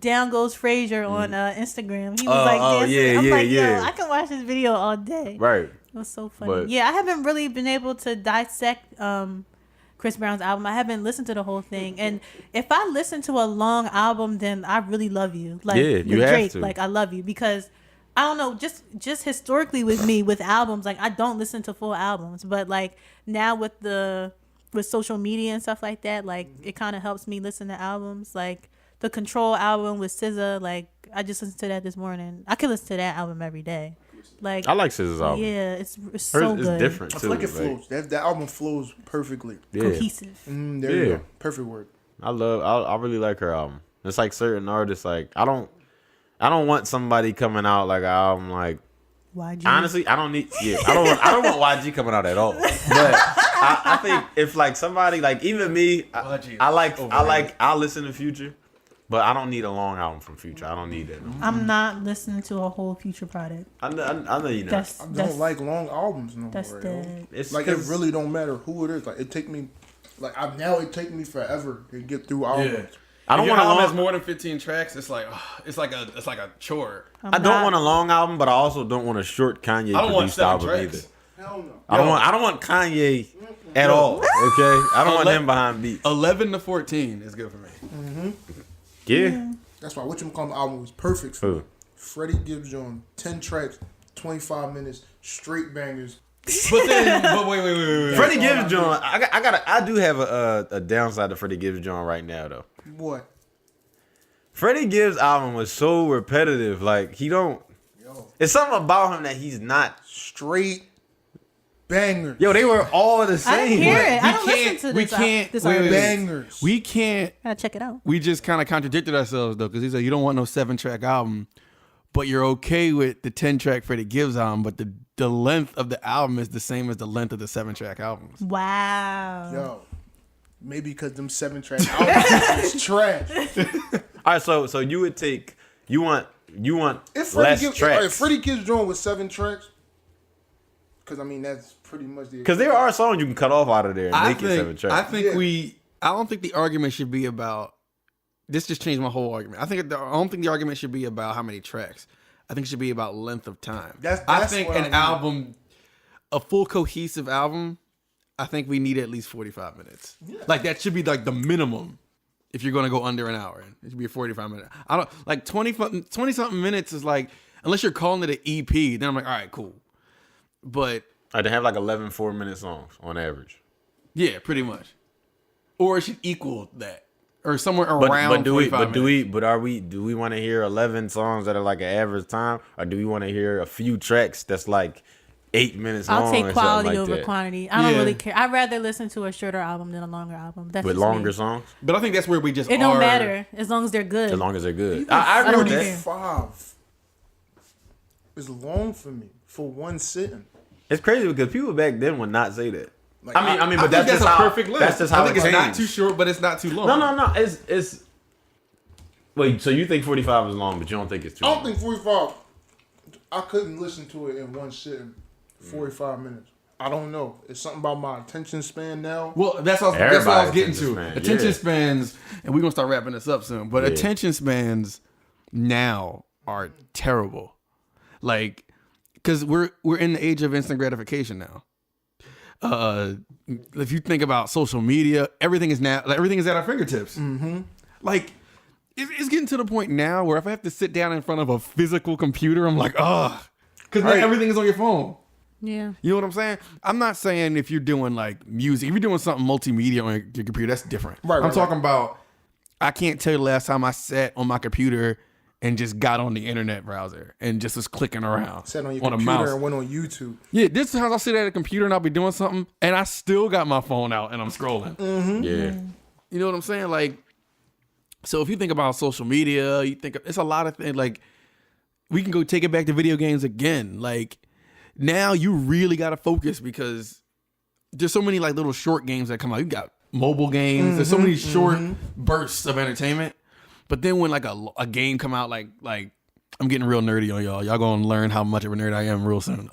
Down Goes Frazier on Instagram. He was like dancing. yeah, I'm yeah, like, yeah. yo, I can watch this video all day. Right. It was so funny. But- Yeah, I haven't really been able to dissect Chris Brown's album. I haven't listened to the whole thing. And if I listen to a long album, then I really love you. Like Yeah, you have Drake, to. like I love you because I don't know, just historically with me with albums, like I don't listen to full albums, but like now with social media and stuff like that, like it kind of helps me listen to albums. Like the Control album with SZA, like I just listened to that this morning. I could listen to that album every day. Like I like SZA's album. yeah, it's Hers so is good. different I too. feel like it flows. That album flows perfectly. Yeah. Cohesive. There you Yeah. go. Perfect word. I really like her album. It's like certain artists, like I don't want somebody coming out like an album like YG. honestly, I don't want YG coming out at all. But I think if like somebody like even me, I'll listen to Future, but I don't need a long album from Future. I don't need that. No. I'm not listening to a whole Future product. I know you know. That's I don't like long albums no that's more. yo. dead. It's Like it 'cause- really don't matter who it is. Like it take me, it take me forever to get through albums. I don't If your want a album long. has more than 15 tracks. It's like it's like a chore. I don't want a long album, but I also don't want a short Kanye I don't want produced 7 album tracks. either. Hell no. I don't want Kanye at all. Okay, I don't want him behind beats. 11 to 14 is good for me. Yeah. That's why Whatchamacallit album was perfect for Who? me. Freddie Gibbs Jones, 10 tracks, 25 minutes, straight bangers. But wait. Freddie Gibbs John, I do have a downside to Freddie Gibbs John right now though. What? Freddie Gibbs album was so repetitive. Like he don't. It's something about him that he's not. Straight bangers. Yo, they were all the same. I didn't hear it. I We don't can't- listen to we this. can't- This wait, artist. Bangers. We can't. Gotta check it out. We just kind of contradicted ourselves though, because he said you don't want no 7-track album, but you're okay with the 10-track Freddie Gibbs album, but the length of the album is the same as the length of the 7-track albums. Wow. Yo. Maybe because them 7-track albums is trash. All right, so you would take you want If less tracks Freddie Gibbs Jones with 7 tracks, because I mean that's pretty much the. because there are songs you can cut off out of there and make it 7 tracks. I think Yeah. I don't think the argument should be about. This just changed my whole argument. I don't think the argument should be about how many tracks. I think it should be about length of time. I That's think what I an mean. album, a full cohesive album, I think we need at least 45 minutes. Like that should be like the minimum. If you're gonna go under an hour, it should be a 45 minute. I don't like 20 something minutes is like, unless you're calling it an EP, then I'm like, all right, cool. But They have like 11 4-minute songs on average. yeah, pretty much. Or it should equal that, or somewhere But around. do we 45 minutes. do we want to hear 11 songs that are like an average time, or do we want to hear a few tracks that's like 8 minutes long? I'll take or quality something like over that? quantity. I don't Yeah. really care. I'd rather listen to a shorter album than a longer album. That's With just me. longer songs, But I think that's where we just It don't are. matter as long as they're good. as long as they're good. I I agree don't with care. that. 5 is long for me for one sitting. It's crazy because people back then would not say that. Like, I mean, I but think that's just a how perfect length. that's just how I think it it's not changed. too short, but it's not too long. No. It's. Wait, so you think 45 is long, but you don't think it's too I long? don't think 45. I couldn't listen to it in one sitting. 45 minutes. I don't know. It's something about my attention span now. Well, that's what I was Everybody's getting attention to. span, Attention yeah. spans, and we're gonna start wrapping this up soon. But Yeah. attention spans now are terrible. Like, because we're in the age of instant gratification now. If you think about social media, everything is at our fingertips. Mm-hmm. Like, it's getting to the point now where if I have to sit down in front of a physical computer, I'm like, ugh, because everything is on your phone. Yeah. You know what I'm saying? I'm not saying if you're doing like music, if you're doing something multimedia on your computer, that's different. Right, I'm talking about, I can't tell you the last time I sat on my computer and just got on the internet browser and just was clicking around. Sat on your a computer mouse. and went on YouTube. Yeah, this times I'll sit at a computer and I'll be doing something and I still got my phone out and I'm scrolling. Yeah. You know what I'm saying? Like, so if you think about social media, you think it's a lot of things. Like, we can go take it back to video games again. Like, now you really got to focus because there's so many like little short games that come out. You got mobile games. There's so many short bursts of entertainment. But then when like a game come out, like I'm getting real nerdy on y'all. Y'all gonna learn how much of a nerd I am real soon.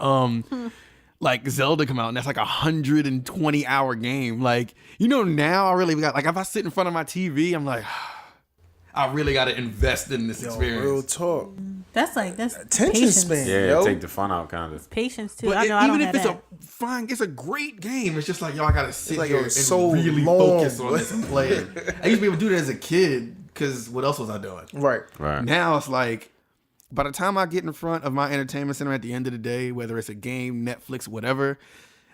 Like Zelda come out and that's like 120-hour game. Like, now I really got, like, if I sit in front of my TV, I'm like, I really got to invest in this experience. Real talk. That's Attention patience. span. Yeah, Yo. take the fun out, kind of. Patience too. But I know I even don't if have it's that. it's a great game. It's just like, I got to sit like here it and was so really long. focus on this and play it. I used to be able to do that as a kid because what else was I doing? Right. Right. Now it's like, by the time I get in front of my entertainment center at the end of the day, whether it's a game, Netflix, whatever,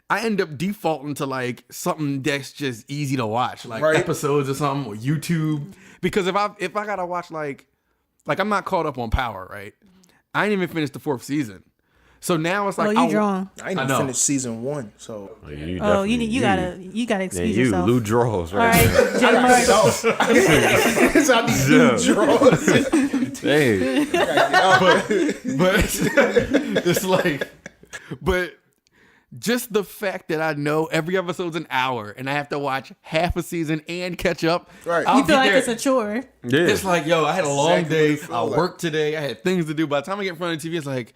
I end up defaulting to like something that's just easy to watch, like Right. episodes or something, or YouTube. Because if I gotta watch like I'm not caught up on Power, right? I ain't even finished the 4th season, so now it's like, you drawn. I ain't I even know. finished season 1, so. Oh, you You gotta excuse you yourself. Lou draws, All right? right, J Mark. I need new drawers. Hey. but it's like, but just the fact that I know every episode's an hour and I have to watch half a season and catch up. Right. I'll You feel get like there. it's a chore. Yeah. It's like, I had a long Exactly day. what it feel I like. worked today. I had things to do. By the time I get in front of the TV, it's like,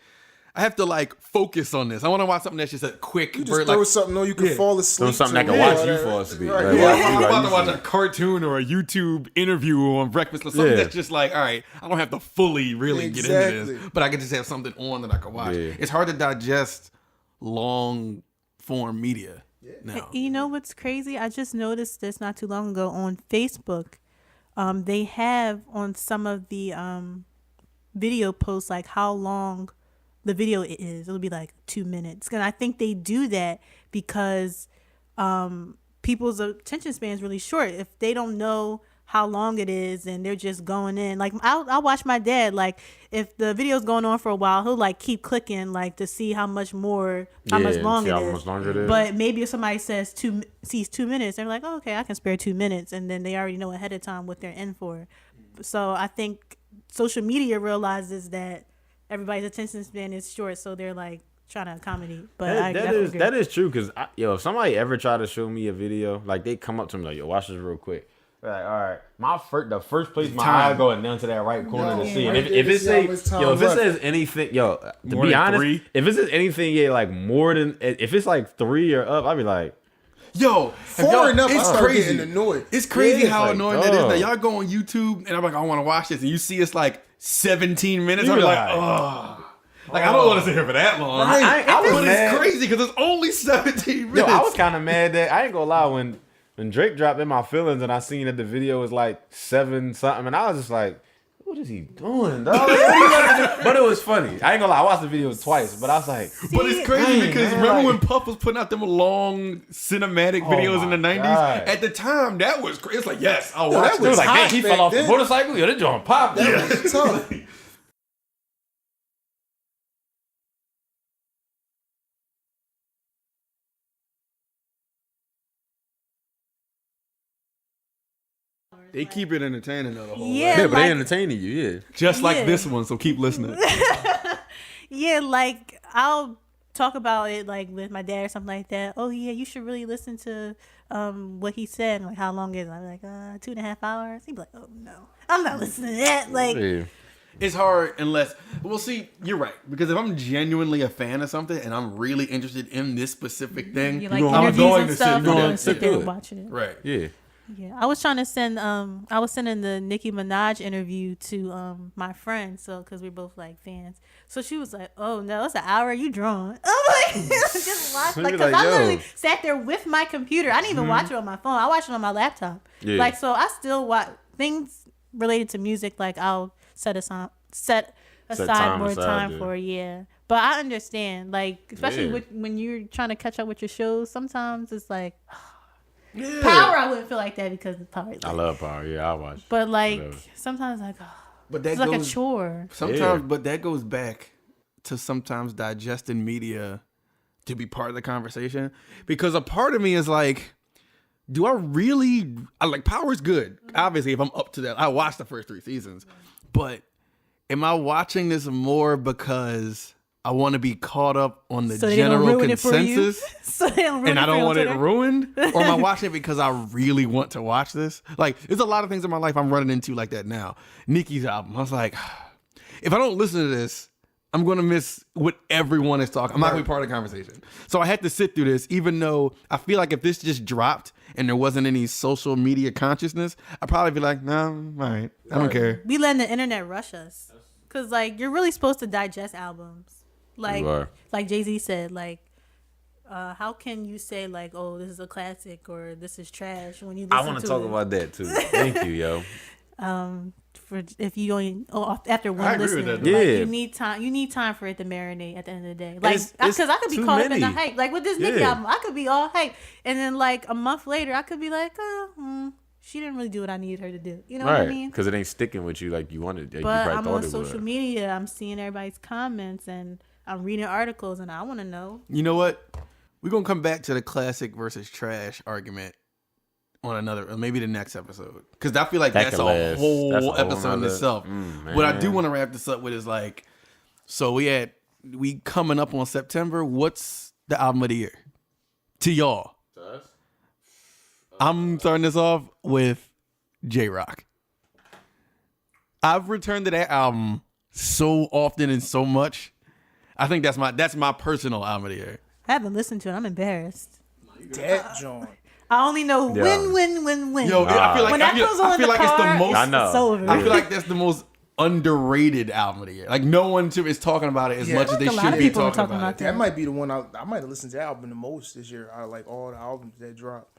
I have to like focus on this. I want to watch something that's just a quick. You just throw something on, you can fall asleep. Doing something that to. can Yeah, watch you that- fall asleep. Right. Like, Yeah. watch you I'm like about you to watch sleep. a cartoon or a YouTube interview on breakfast or something Yeah. that's just like, all right, I don't have to fully really get into Exactly. this, but I can just have something on that I can watch. Yeah. It's hard to digest long form media now. You know what's crazy? I just noticed this not too long ago on Facebook. They have on some of the video posts like how long the video is. It'll be like 2 minutes. And I think they do that because people's attention span is really short. If they don't know how long it is and they're just going in, like I'll watch my dad, like if the video's going on for a while, he'll like keep clicking like to see how much more, how much Yeah, longer see it how is. much longer it is. But maybe if somebody sees 2 minutes, they're like, oh, okay, I can spare 2 minutes, and then they already know ahead of time what they're in for. So I think social media realizes that everybody's attention span is short, so they're like trying to accommate. But I definitely agree. that is true because if somebody ever try to show me a video, like they come up to me like, yo, watch this real quick. They're like, all right, the first place my eye going down to that right corner to see. And if it say, if it says anything, to More be than honest, 3? if it says anything, like more than, if it's like 3 or up, I'd be like, Yo, Far enough, I it's start crazy. getting annoyed. It's crazy Yeah, how it's like, annoying that is. dog. That y'all go on YouTube and I'm like, I want to watch this, and you see it's like 17 minutes. You I'm be like, like, oh, like I don't want to sit here for that long. Right. I was But mad. it's crazy because it's only 17 minutes. Yo, I was kind of mad that I ain't gonna lie when Drake dropped In My Feelings and I seen that the video was like 7 something and I was just like, what is he doing, dog? Like, what are you about to do? But it was funny. I ain't gonna lie, I watched the video twice, but I was like, But it's crazy Dang, because man, remember like- when Puff was putting out them long cinematic videos in the my 90s? God. At the time, that was crazy. It's like, yes, I'll Yeah, watch that it was this. like, hot man, he back fell off the then. motorcycle. Yo, that joint popped. That was tough. They keep it entertaining though the whole way. Yeah, Yeah, but like, they entertaining you, yeah. Just like Yeah. this one, so keep listening. yeah, like I'll talk about it like with my dad or something like that. Oh yeah, you should really listen to what he said. Like how long is it? I'm like 2.5 hours. He'd be like, oh no, I'm not listening to that. Like Yeah. It's hard unless, well, see, you're right. Because if I'm genuinely a fan of something and I'm really interested in this specific thing, you like I'm interviews going and to stuff. sit I'm through gonna that. sit there Good. and watching it. Right. Yeah. Yeah, I was trying to send I was sending the Nicki Minaj interview to my friend, so because we're both like fans. So she was like, "Oh no, it's an hour. You drawn?" I'm like, just watch, You like, be because like, I yo. literally sat there with my computer. I didn't even watch it on my phone. I watched it on my laptop. Yeah. Like, so I still watch things related to music. Like, I'll set aside time more aside, time yeah. for it. Yeah. But I understand, like, especially Yeah. when you're trying to catch up with your shows. Sometimes it's like. Yeah. Power, I wouldn't feel like that because the power. I love Power. Yeah, I'll watch. But like Whatever. sometimes, like But that It's like a goes chore. sometimes. Yeah. But that goes back to sometimes digesting media to be part of the conversation, because a part of me is like, do I really? I like Power's good. Obviously, if I'm up to that, I watched the first 3 seasons, but am I watching this more because I want to be caught up on the So they don't general ruin it for you? consensus? So they don't ruin And it I for you don't on want it Twitter? ruined? Or am I watching it because I really want to watch this? Like, there's a lot of things in my life I'm running into like that now. Nicki's album, I was like, if I don't listen to this, I'm going to miss what everyone is talking. I'm not going to be part of the conversation. So I had to sit through this, even though I feel like if this just dropped and there wasn't any social media consciousness, I'd probably be like, nah, all right, I don't care. We letting the internet rush us. Because, like, you're really supposed to digest albums. Like, You are. like Jay-Z said, like, how can you say, like, oh, this is a classic or this is trash when you listen I want to to talk it? about that too. Thank you, yo. For if you only after one agree with listening, that, though. like, Yeah. you need time. You need time for it to marinate at the end of the day. Like, it's because I could be too caught up in the many. hype. Like with this Nicki Yeah. album, I could be all hype, and then like a month later, I could be like, she didn't really do what I needed her to do. You know what I Right, mean? because it ain't sticking with you like you wanted. Like But you I'm probably on thought it social would. media. I'm seeing everybody's comments and I'm reading articles, and I want to know. You know what? We're going to come back to the classic versus trash argument on another, or maybe the next episode. Because I feel like That that's could a last. whole That's a whole episode in nother- itself. What I do man. want to wrap this up with is like, so we coming up on September. What's the album of the year to y'all? I'm starting this off with J-Rock. I've returned to that album so often and so much. I think that's my personal album of the year. I haven't listened to it. I'm embarrassed. That joint. I only know Yeah. win. Yo, I feel like when that goes on I in feel the like it's the car, most. I know. It's over. I feel like that's the most underrated album of the year. Like no one is talking about it as Yeah. much I as they think a lot should of be people are talking talking about about it. That might be the one I might have listened to that album the most this year. I like all the albums that dropped.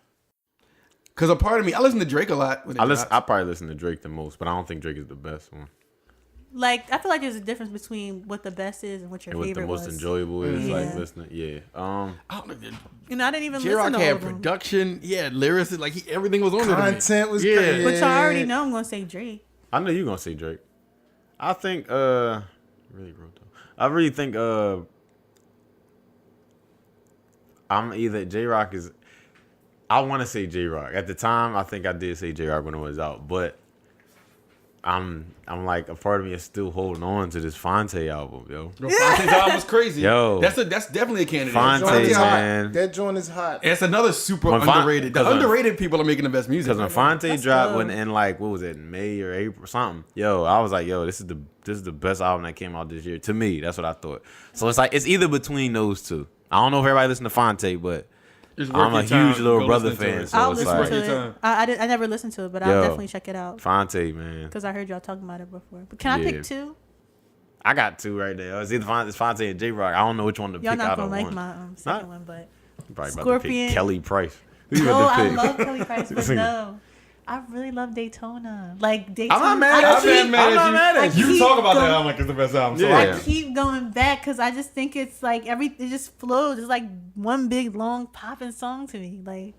Because a part of me, I listen to Drake a lot. When it drops. I probably listen to Drake the most, but I don't think Drake is the best one. Like I feel like there's a difference between what the best is and what your And what the favorite most was. enjoyable is Yeah. like listening. Yeah. I don't know. You know, I didn't even J-Rock listen to all had of them. production, lyrics, like everything was on there. to me. Content was Yeah. good. But y'all already know I'm gonna say Drake. I know you're gonna say Drake. I think really wrote though. I really think I'm either J-Rock is I wanna say J-Rock. At the time I think I did say J-Rock when it was out, but I'm like a part of me is still holding on to this Fonte album, yo. Bro, Fonte's album was crazy. Yo. That's definitely a candidate. Fonte, Joint is hot. man. That joint is hot. It's another super When Fon- underrated. The 'cause when- underrated people are making the best music. Because when right now. Fonte That's dropped dope. when in like what was it, May or April something, yo, I was like, yo, this is the best album that came out this year. To me, that's what I thought. So it's like it's either between those two. I don't know if everybody listen to Fonte, but Just work I'm a your time, huge Little go Brother listen to fan. it. So I'll it's listen like Your to it. time. I never listened to it, but I'll Yo. definitely check it out Fonte, man. because I heard y'all talking about it before. But can I Yeah. pick two? I got two right there. It's either Fonte and J Rock. I don't know which one to Y'all pick not out gonna of like one. my second Not- one, but Probably about to Scorpion. pick Kelly Price. Who you no, about to I pick? love Kelly Price, but no, I really love Daytona. Like Daytona, I'm not mad at you. I'm not mad at you. You keep talk about that going- album like it's the best album. So Yeah. I I keep going back because I just think it's like it just flows. It's like one big long popping song to me. Like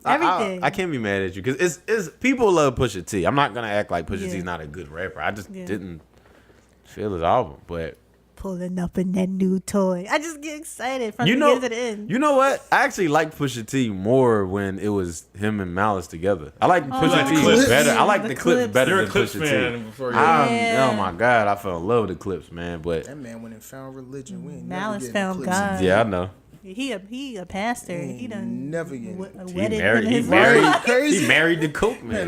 everything. I can't be mad at you because it's people love Pusha T. I'm not gonna act like Pusha Yeah. T's not a good rapper. I just Yeah. didn't feel his album, but Pulling up in that new toy. I just get excited from the beginning to the end. you know what? I actually liked Pusha T more when it was him and Malice together. I like Pusha like T the clips? better. I like The the clips clips. better You're a than Clips Pusha fan T. before you. Yeah. Oh my god, I fell in love with the clips, man. But That man went and found religion. We ain't Malice never found getting clips. God. yeah, I know. He a pastor. He done Never getting He wedded married. him He his married. life. Crazy. He married the coke man.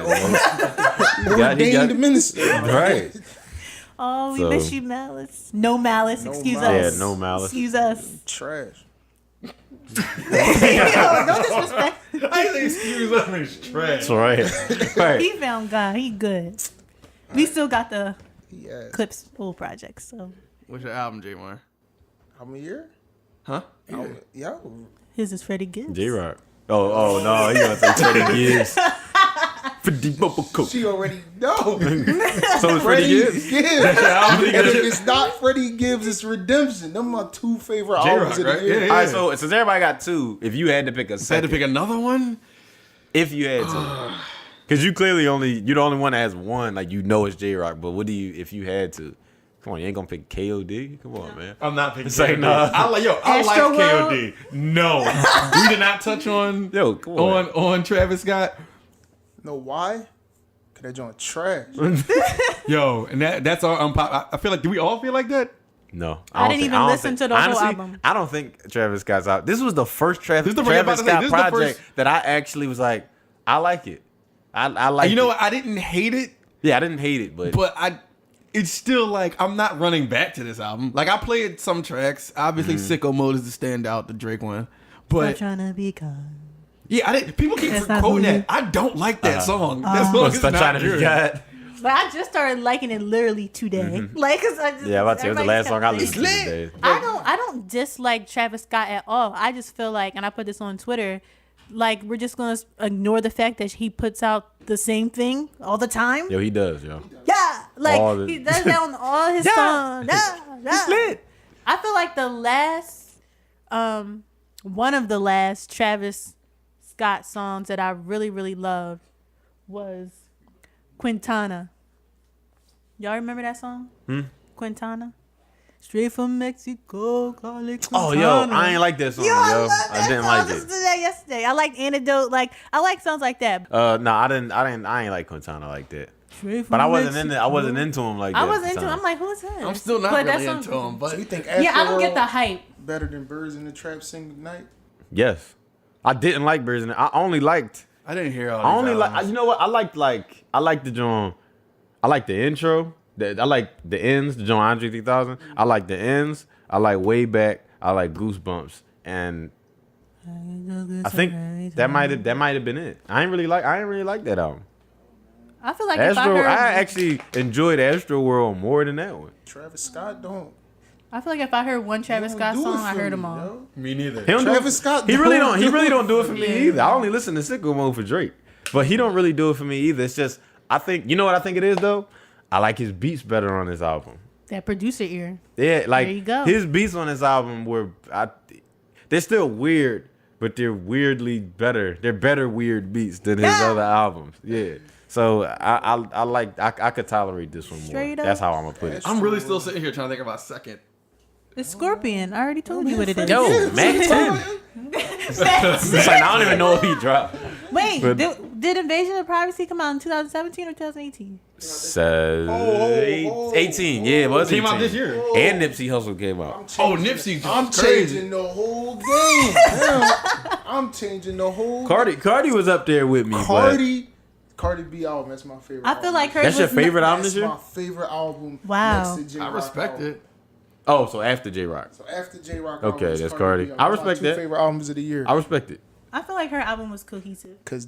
Ordained minister. Right. Oh, we So- miss you, Malice. No Malice. Excuse Malice. us. Yeah, no Malice. Excuse us. Trash. No disrespect. I think excuse us is trash. That's right. Right. He found God. He good. We still got the Yeah. Clips full project. So What's your album, J1? How many year? Huh? Yeah. his is Freddie Gibbs. J Rock. Oh no, he gonna say Freddie Gibbs. Freddie Bubble Coke. She already know. So is Freddie Gibbs. And if it's not Freddie Gibbs, it's Redemption. Them are my two favorite albums of the right? year. Yeah. All right, so since everybody got two, if you had to pick a Had to second, pick another one? if you had to, Because you're the only one that has one. Like, it's J-Rock. But what do you, if you had to? Come on, you ain't gonna pick KOD? Come on, man. I'm not picking Say KOD. no. I like Astroworld? KOD. No. We did not touch on Come on. on Travis Scott. Know why? Cause that joint trash. Yo, and that's our unpop. I feel like, do we all feel like that? No, I didn't even listen to the whole album. I don't think Travis Scott's out. This was the first Travis This Scott is the project first- that I actually was like, I like it. I like. You know it. what? I didn't hate it, Yeah, I didn't hate it, but it's still like I'm not running back to this album. Like I played some tracks. Obviously, Sicko Mode is the standout, the Drake one. I'm But trying to be kind. yeah, I didn't. People keep That's not quoting who you- that. I don't like that song. That song is stop not trying to be good. God. But I just started liking it literally today. Like, cause I just, Yeah, I'm about to say it was the last song I everybody listened to kept today. I don't dislike Travis Scott at all. I just feel like, and I put this on Twitter, like we're just gonna ignore the fact that he puts out the same thing all the time. Yo, he does, yo. Yeah, like All the- he does that on all his songs. Yeah. lit. I feel like the last, one of the last Travis Scott songs that I really, really loved was Quintana. Y'all remember that song? Quintana? Straight from Mexico, call it Quintana. Oh, yo, I ain't like that song, yo. I love that I didn't song. like I listened it. to that yesterday. I like Antidote. Like, I like songs like that. No, I ain't like Quintana like that. Straight from But I wasn't Mexico. into him like that. I wasn't at the into. time. I'm like, who's this? I'm still not But that really song- into him, but So you think Yeah, I don't get the Afterworld hype. better than Birds in the Trap Sing Night? Yes, I didn't like Birds. I only liked. I didn't hear all. I only these like. albums. You know what? I like the John. I like the intro. I like the ends. The John Andre 3000. I like the ends. I like Way Back. I like Goosebumps. And I think that might have been it. I ain't really like that album. I feel like if I Astro. heard, I actually enjoyed Astro World more than that one. Travis Scott don't. I feel like if I heard one Travis Don't Scott do it song, I for heard me, them all. yo. Me neither. He don't do Travis it- Scott He really don't don't do it for me Yeah. either. I only listen to Sicko Mode for Drake, but he don't really do it for me either. It's just I think you know what I think it is though. I like his beats better on this album. That producer ear. Yeah, like There you go. his beats on this album they're still weird, but they're weirdly better. They're better weird beats than his Yeah. other albums. Yeah. So I could tolerate this one more. Straight up. That's how I'm gonna put it. I'm really still sitting here trying to think about second. It's Scorpion. I already told you what it is. Yo, Mac 10. It's like I don't even know if he dropped. Wait, But- did Invasion of Privacy come out in 2017 or 2018? So, oh, 18. Yeah, it was Came 18. out this year. And Nipsey Hussle came out. Oh, Nipsey. I'm crazy. changing the whole game. Damn. I'm changing the whole Cardi was up there with me. Cardi B album. That's my favorite. I feel like hers That's your was favorite album That's this year? my favorite album. Wow. Next to I J-Rock respect album. it. Oh, so after J Rock. So after J-Rock, Okay, album is that's Cardi B Cardi. album. I respect my two that. favorite albums of the year. I respect it. I feel like her album was cohesive. Cause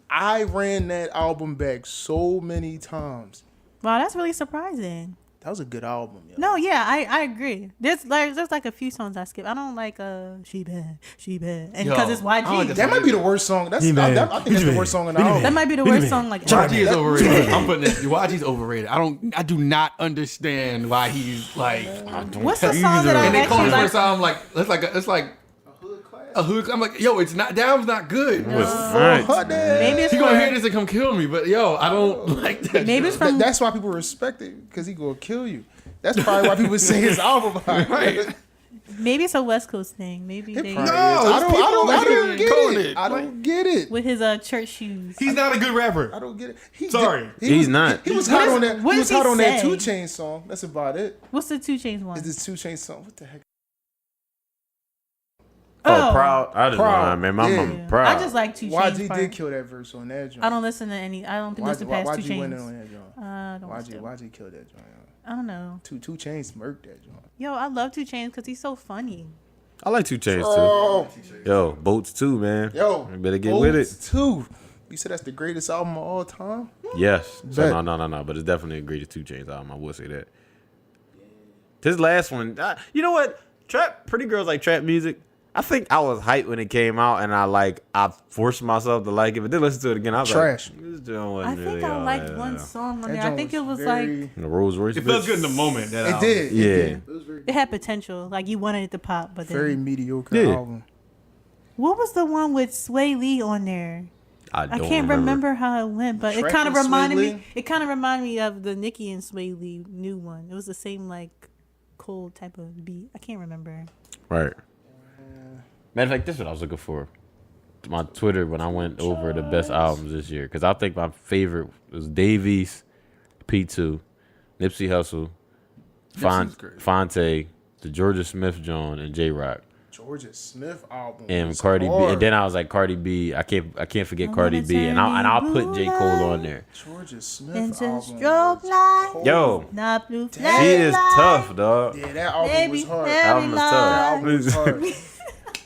I ran that album back so many times. Wow, that's really surprising. That was a good album. Yo. No, yeah, I agree. There's like a few songs I skip. I don't like She Bad, and because Yo, it's I don't YG. like That might be the worst song. I think that's the worst song in the album. That might be the worst song. Like YG is overrated. I'm putting it. YG's overrated. I do not understand why he's like. what's the song that I And they call actually the like? first album like it's like a hood. I'm like, yo, it's not. That album's not good. Maybe it's He gonna hear from, this and come kill me, but yo, I don't like that. maybe it's from That's why people respect it, because he gonna kill you. That's probably why people say his album hot. Right. maybe it's a West Coast thing. Maybe It they probably No, is. I it's people don't like get coding it. it. I don't get it. with his church shoes. He's not a good rapper. I don't get it. Sorry. He's not. He was What hot is- on that. what He was does he hot on that say? 2 Chainz song. That's about it. What's the 2 Chainz one? Is this 2 Chainz song? What the heck? Oh, Proud. I just Proud. mind, man. My Yeah. mama proud. I just like 2 Chainz. YG part. did kill that verse on that joint. I don't listen to any. I don't think listen past 2 YG went in Chainz. on that joint. I don't listen to. YG killed that joint. I don't know. 2 Chainz murked that joint. Yo, I love 2 Chainz because he's so funny. I like 2 Chainz too. Oh, Yo, Boats too, man. yo, You better get with it. Boats 2. You said that's the greatest album of all time? Yes. So Bet. no. But it's definitely a greatest 2 Chainz album. I will say that. This last one, you know what? Pretty girls like trap music. I think I was hyped when it came out, and I forced myself to like it. But then listen to it again, I was Trash. like, this joint wasn't I think really I all liked that, one song on That there. I joint think it was very- like The Rolls Royce. It felt good in the moment. That It album. did. Yeah. It was very, it had potential. Like you wanted it to pop, but then very mediocre Yeah. album. what was the one with Sway Lee on there? I don't can't remember how it went, but it Shrek kind of and reminded Sway me. Lee? It kind of reminded me of the Nicki and Sway Lee new one. It was the same like cold type of beat. I can't remember. Right. Matter of fact, this is what I was looking for. My Twitter when I went over the best albums this year, because I think my favorite was Davies, P2, Nipsey Hussle, Nipsey's great. Fonte, the Georgia Smith Jones, and J Rock. Georgia Smith album. And was Cardi B, hard. and then I was like Cardi B. I can't forget I'm Cardi gonna B, and I'll put J Cole turn on there. Georgia Smith Into album. strobe was light. cold. Yo, Not blue she is tough, dog. Yeah, that album Baby, was hard. baby, Album is That tough. album was hard.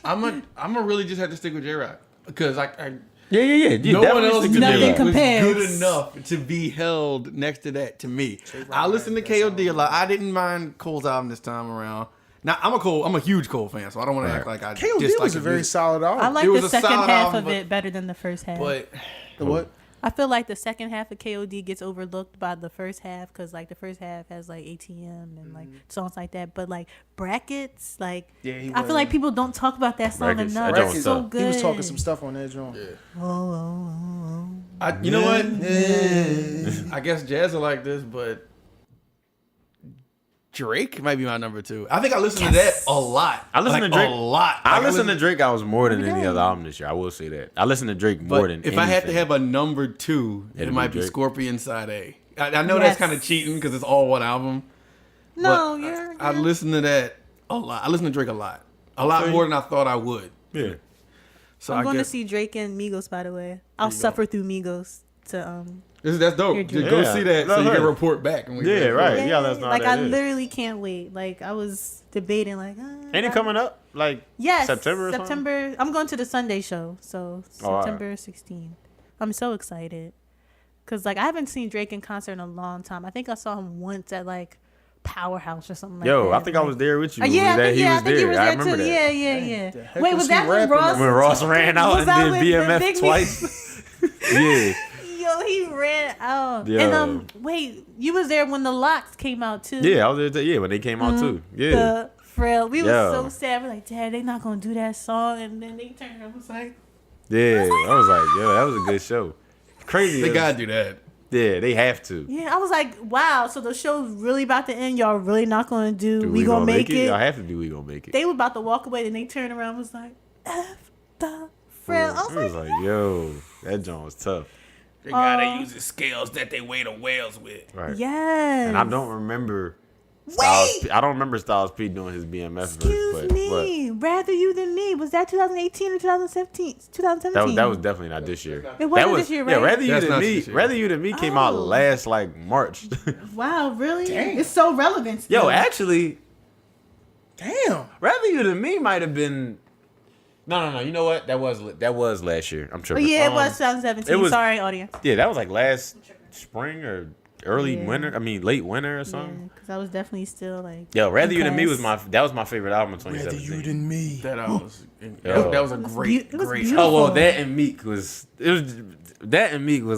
I'm gonna really just have to stick with J Rock because I Yeah. You no one definitely else stick to Nothing J Rock. was compares. good enough to be held next to that to me. Rock I listened to had that KOD a lot. I didn't mind Cole's album this time around. Now I'm a huge Cole fan, so I don't want to act like I KOD dislike was a his very music. solid album. I like It was the a second solid half album, of but- it better than the first half. But The what? I feel like the second half of KOD gets overlooked by the first half because like the first half has like ATM and like songs like that. But like Brackets, like Yeah, he I feel was. like people don't talk about that song Brackets, enough. that joint It's was so tough. good. He was talking some stuff on that joint. you know what? I guess Jazz will like this, but Drake might be my number 2. I think I listened to that a lot. I listened Like, to Drake a lot. I Like, listened to Drake. I was more than any other album this year. I will say that. I listened to Drake more But than. if I had to anything. have a number 2, it It'd might be be Drake. Scorpion Side A. I know Yes. that's kind of cheating because it's all one album. No, but you're. I listened to that a lot. I listened to Drake a lot more than I thought I would. yeah. So I'm I going to guess see Drake and Migos. By the way, I'll suffer through Migos to that's dope. Hear Just Drake. go Yeah, see that so let you can her. report back. And we Yeah, can- right. Yeah, that's not like that I is. literally can't wait. Like I was debating like. Ain't it coming up like Yes, September or something? September. I'm going to the Sunday show, so all right. September 16th. I'm so excited because like I haven't seen Drake in concert in a long time. I think I saw him once at like Powerhouse or something like that. Yo, I think I like- was there with you. Yeah, I think, he I was think he there. was I there remember too. that. Yeah. the heck Wait, was was he that when rapping Ross? When Ross ran out Was and I did with the BMF Big twice. Yeah. Yo, he ran out. Yo. And wait, you was there when the Locks came out too. Yeah, I was there. Yeah, when they came out too. Yeah. The Frail. We Yeah. was so sad. We're like, Dad, they not gonna do that song, and then they turned around and was like, Yeah. I was like, yo, that was a good show. Crazy. They is- gotta do that. Yeah, they have to. yeah. I was like, wow. So the show's really about to end. Y'all really not gonna do? Do We gonna make it? Y'all have to do. We gonna make it. They were about to walk away, and they turned around and was like, F the Frail. I It was was like, like, yo, that joint was tough. They gotta use the scales that they weigh the whales with. Right. yes. And I don't remember. Wait. I don't remember Styles P doing his BMF Excuse verse, but me. Rather You Than Me. Was that 2018 or 2017? 2017. that was definitely not this year. It wasn't that was, this year, Yeah, right? Rather You That's Than not Me. this year. Rather You Than Me came out Oh. last like March. Wow, really? It's so relevant. Yo, still. actually, Damn. Rather You Than Me might have been. No. You know what? That was last year. I'm Oh, tripping. yeah, it was 2017. it was- Sorry, audience. Yeah, that was like last spring or early Yeah. winter. I mean, late winter or Yeah, something. because I was definitely still like. Yo, Rather You Than Me was impressed. my favorite album in Rather 2017. you than me. That was Yo. that was a It was great beautiful. Oh well, that and Meek was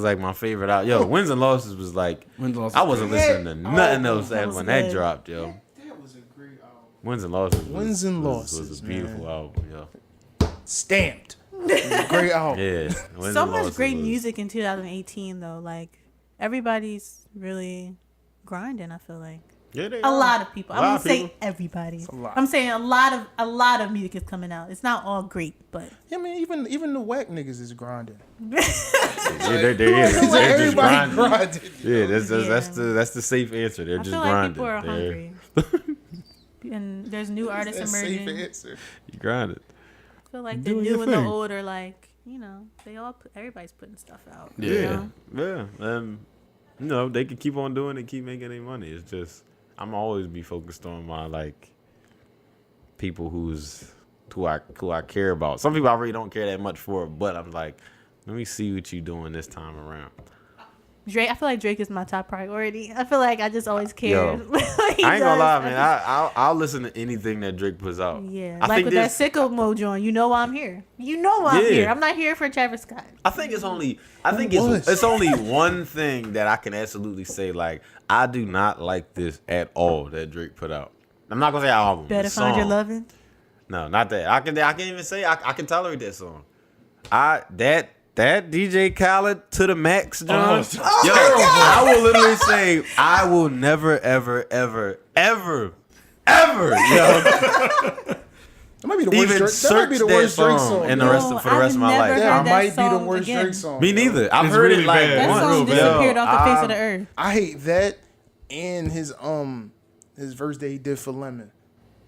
like my favorite album. Yo, Wins and Losses was like Wins and Losses. I wasn't listening to nothing else that was when that good. dropped, yo. That was a great album. Wins and Losses. Wins and was Losses, a beautiful man. album, yo. Stamped. It was a great album. Yeah. Wins So and much Losses great was- music in 2018, though. Like, everybody's really grinding, I feel like. Yeah, they A are. lot of people. A I lot won't of say people. everybody. a lot. I'm saying a lot of music is coming out. It's not all great, but I mean, even the whack niggas is grinding. Yeah, they're just Everybody grinding. grinding. Yeah, that's Yeah. that's the safe answer. They're I just feel like grinding. people are They're- hungry. And there's new artists That's safe emerging. answer. You grinding. I feel like the Doing new your and the thing. old are like, everybody's putting stuff out. Yeah. You know? Yeah. You know, they can keep on doing it, keep making their money. It's just I'm always be focused on my like people who I care about. Some people I really don't care that much for, but I'm like, let me see what you doing this time around. Drake, I feel like Drake is my top priority. I feel like I just always care. Yo, what he I ain't gonna does. lie, man. I'll listen to anything that Drake puts out. Yeah, I like think with that this- sicko mojo on. You know why I'm here. You know why I'm Yeah. here. I'm not here for Travis Scott. I think it's was? it's only one thing that I can absolutely say, like, I do not like this at all that Drake put out. I'm not gonna say album. Better the find your song. loving. No, not that. I can even say I can tolerate that song. That that DJ Khaled to the max, John. it's Yo, I will literally say I will never, ever, ever, ever, ever, yo, That might be the even worst. That might be search the that worst Drake song song. in the rest of, for the rest of my I've life. never Yeah, heard it that might be the song worst again. Drake song. Me neither. I've It's heard really it like bad. That once. song real bad. disappeared off the face of the earth. I hate that and his verse that he did for Lemon.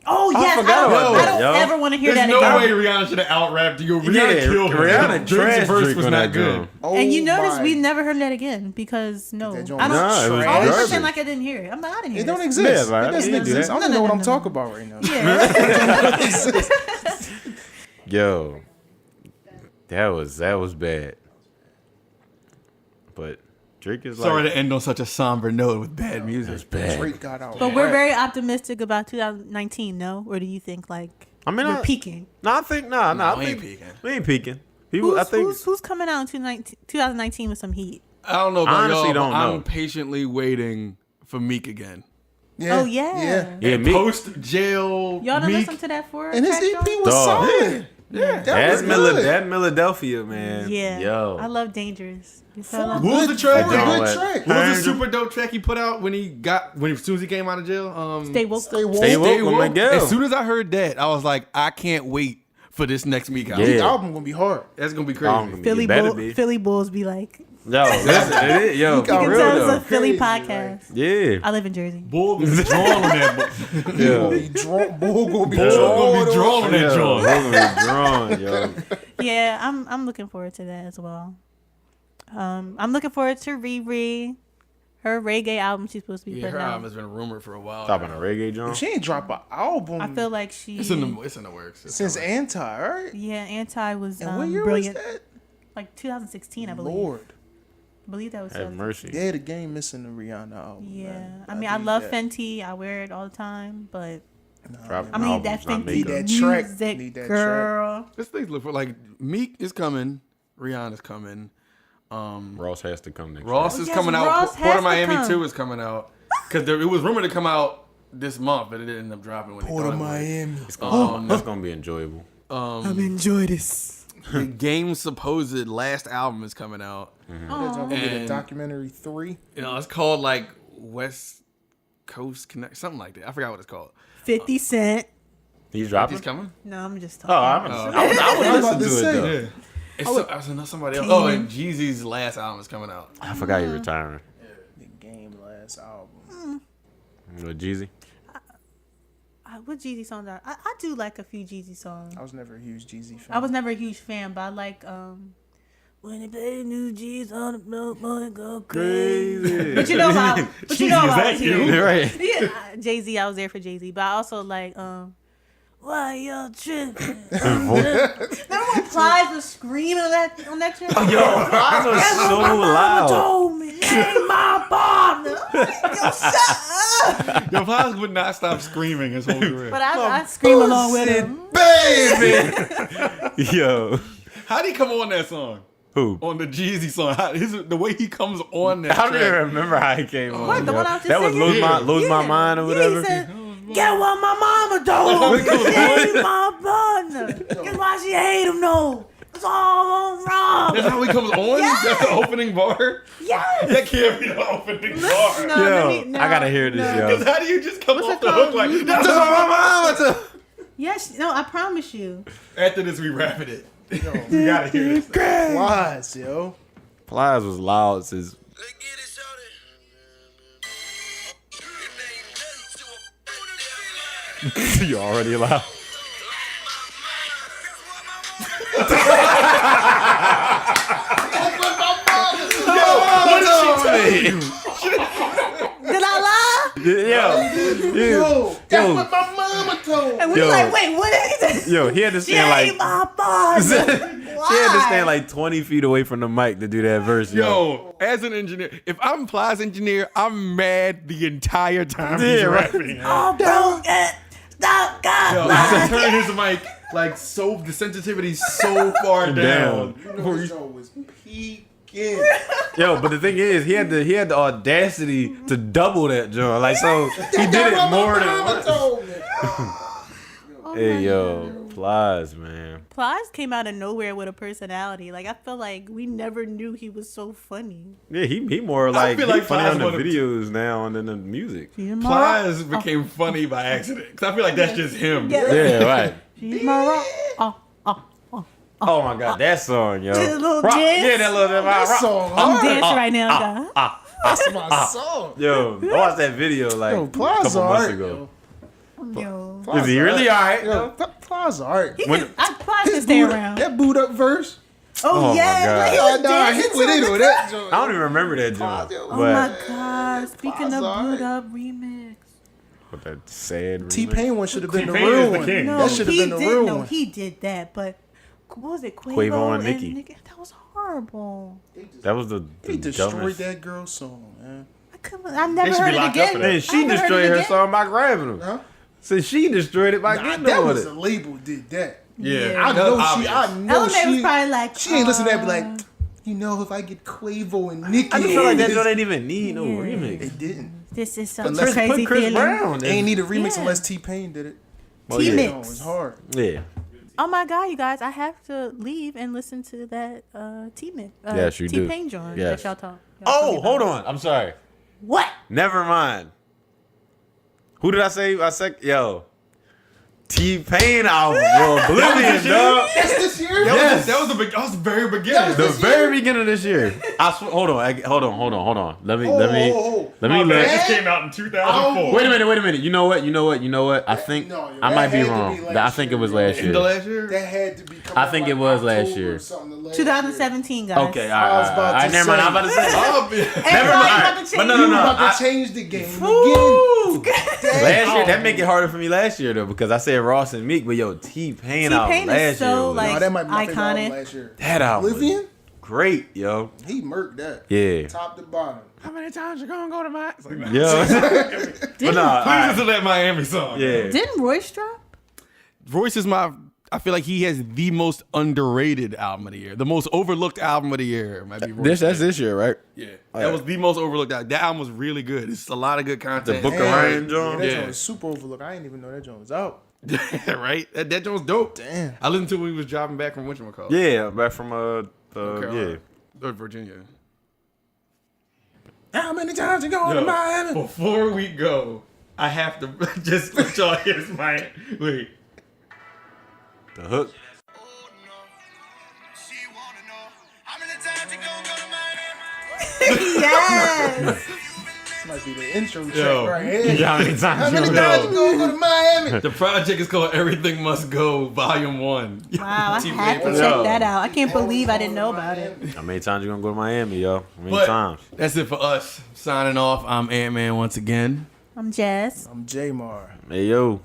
Oh yes, forgot about I that, don't yo. ever want to hear There's that no again. way Rihanna should have out-rapped you. Rihanna Yeah, killed her. Rihanna Drake's trashed verse Drake was on not that good. drum. Oh And you notice my. we never heard that again because no, That joint I don't. was No, it was I always garbage. pretend like I didn't hear it. I'm not. I didn't hear It don't it. exist. Yeah, right. It doesn't You do exist. that. I don't No, know what no, I'm no. talking about right now. Yeah. Yo, that was bad. But Drake is Sorry like to end on such a somber note with bad music. bad. Drake got out. But we're very optimistic about 2019, no? Or do you think like I mean, we're peaking? No, I think no. I we ain't think peaking. we ain't peaking. People, I think Who's coming out in 2019 with some heat? I don't know about Honestly, y'all, don't but know. I'm patiently waiting for Meek again. Yeah. Oh yeah. yeah, me. Post jail, Y'all don't Meek. listen to that for And his track, EP John? was Dog. solid. Yeah. That was That good. Philadelphia, man. Yeah. Yo. I love Dangerous. You feel What me? was the track? Good That track. What was the super dope track he put out as soon as he came out of jail? Stay woke. Stay woke. Stay woke. Stay with Woke. Miguel. As soon as I heard that, I was like, I can't wait for this next Meek album. Yeah. The album gonna be hard. That's gonna be Oh, crazy. Philly, it better be. Philly Bulls be like. Yo, listen, it is, yo, You for can You real can tell though. it's a Philly Crazy, podcast. Yeah. I live in Jersey. Bull gonna be drawn on that. Bull gonna be drawn. Bull gonna be Bull gonna be drawn. drawn on that Yo, joint. we're gonna be drawn, yo. Yeah, I'm looking forward to that as well. I'm looking forward to Riri, her reggae album she's supposed to be Yeah, her putting album out. has been rumored for a while. Stopping now. a reggae joint. She ain't drop an album I feel like she. It's in the works. It's since coming. Anti, right? Yeah, Anti was And what year brilliant. was that? Like 2016, I believe. Lord. I believe that was. Have 2016. mercy. Yeah, the game missing the Rihanna album. Yeah, man. I mean, I need love that. Fenty. I wear it all the time, but Drop I need that albums, not Fenty Need makeup. that track. music, Need that girl. This thing's look for like Meek is coming, Rihanna's coming, Ross has to come next Ross year. is yes, coming out. Ross Port has of to Miami come. 2 is coming out because it was rumored to come out this month, but it didn't end up dropping when Port they of thought it would. Miami. It's gonna be enjoyable. Enjoy this. The Game's supposed last album is coming out. That's gonna be the And- documentary 3. You know, it's called like West Coast Connect, something like that. I forgot what it's called. 50 Cent. He's dropping. He's coming. No, I'm just Oh, talking. I would I was listen about to to it say. though. Yeah. It's somebody else. Oh, and Jeezy's last album is coming out. I forgot you're retiring. The game last album. With Jeezy. What Jeezy songs are? I do like a few Jeezy songs. I was never a huge Jeezy fan. I was never a huge fan, but I like when they play new G's on the block, boy, go crazy. But you know about, Right. yeah, Jay-Z. I was there for Jay-Z, but I also like why y'all tripping? Remember when Plies was screaming on that trip? Yo, I was so loud. Told me, ain't my partner. Yo, shut up. Yo, Plies would not stop screaming his whole career. But I scream along with him. Baby. Yo. How did he come on that song? Who? On the Jeezy song? The way he comes on that I don't even track. remember how he came on. What, the yo. one I was just That was singing? lose my mind or whatever. He said, get what my mama told me. She ain't my partner. Guess why she hate him, though? It's all wrong. That's how he comes on? Yes. That's the opening bar? Yes. That can't be the opening bar. No, Yo, I gotta hear this, yo. Because how do you just come What's off it the called? hook like, You- that's what my mama told-" Yes, no, I promise you. After this, we rapping it. We gotta hear this. Wise, yo. Plies was loud since. You already loud. Did I lie? Yo, That's what my mama told. And we Yo. were like, wait, what did he say? yo, he had to She stand ain't like my partner. she had to stand like 20 feet away from the mic to do that verse, yo. Yo, as an engineer, if I'm Plies engineer, I'm mad the entire time he's Yeah, right. rapping. Oh, broken. Stop, God. Yo, he turn his mic like so, the sensitivity's so far down. You know this joint was peaking. Yo, but the thing is, he had the audacity to double that joint. Like, so he did it more than Mama once. told me. Hey yo, Plies, man. Plies came out of nowhere with a personality. Like I feel like we never knew he was so funny. Yeah, he more like feel he like funny Plies on the one of- videos now than the music. Plies became funny by accident. Cause I feel like that's just him. Yeah, right. She's my rock. Oh my god, that song, yo. Just a little Rock, dance. yeah, that little That song I'm hard. dancing right now, guys. That's my song. Yo, I watched that video like Yo, a Plies couple months alright, ago. Yo. Is he really alright? Yo, Plies alright. When- Plies can stay around. That boot up verse. Oh, my yeah, God. like he Oh, was nah, dancing he to went it. into that joint. I don't even remember that joint. Oh Oh my But god! Speaking of Plies boot alright. up remix. with that sad remix. T-Pain one should have been the T-Pain real is the one. king. No, That should have he been the did. real No, one. he did that. But what was it? Quavo and Nicki. That was horrible. That was the He destroyed dumbest. that girl's song, man. I never should be heard it locked up again. for that. Then I she never heard destroyed it her again. song by grabbing him. Huh? So she destroyed it by Nah, getting that on with was it. the label did that. Yeah, I that's know obvious. I know LMA was she. probably like, She ain't listen to that. Be like, you know, if I get Quavo and Nicki, I just feel like that it's- joint ain't even need no Yeah. remix. It didn't. this is some Unless- crazy Put Chris feeling. Brown. They ain't need a remix Yeah. unless T-Pain did it. Oh, yeah. T-Mix. No, it's hard. Yeah. Oh my god, you guys! I have to leave and listen to that T-Mix. Yes, you do. T-Pain joint Yes. that y'all talk. Oh, hold on. I'm sorry. What? Never mind. Who did I say? I said, yo. T-Pain album, bro. Oblivion, dog. That's this year. Yes. That was the very beginning. The very beginning of this year. I swear, hold on. Let me Man, look. That just came out in 2004. Wait a minute. You know what? I think No, I that might be had to wrong. be last I think it year, was yo. last In the year. last year? That had to be. I think it was last year. 2017, guys. Okay, I was all about right. to Never mind. say. I'm about to say. Everybody Never mind. about to change. But no. You about I- to change the game Woo! again. Last year, that make it harder for me last year though because I said Ross and Meek, but yo, T-Pain album T-Pain last is so year. was like that might be my favorite album iconic. last year. that album. was Oblivion? great, yo. He murked that. Yeah. Top to bottom. How many times you gonna go to my? It's like, Yo. But nah, Please listen to that Miami song. yeah. Didn't Royce drop? Royce is I feel like he has the most underrated album of the year. The most overlooked album of the year might be Royce. That's this year, right? Yeah. That was the most overlooked album. That album was really good. It's a lot of good content. The Book of Damn. Ryan joint. That Yeah. joint was super overlooked. I didn't even know that joint was out. right? That joint was dope. Damn. I listened to it when we was driving back from whatchamacallit. Yeah, back from Carolina. Or Virginia. How many times you going Yo, to Miami? Before we go, I have to just let y'all hear my wait. the hook. Yes. This might be the intro track Yo. right here. How many How times many you times you know? going to go to Miami? The project is called Everything Must Go, Volume 1. Wow, I T-Pain had to put it check out. that out. I can't believe I didn't know about it. How many times you gonna go to Miami, yo? How many But times? that's it for us. Signing off. I'm Ant-Man once again. I'm Jazz. I'm J-Mar. Hey, yo.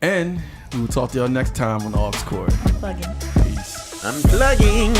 And we will talk to y'all next time on the Aux Court. Plugging. Peace. I'm plugging.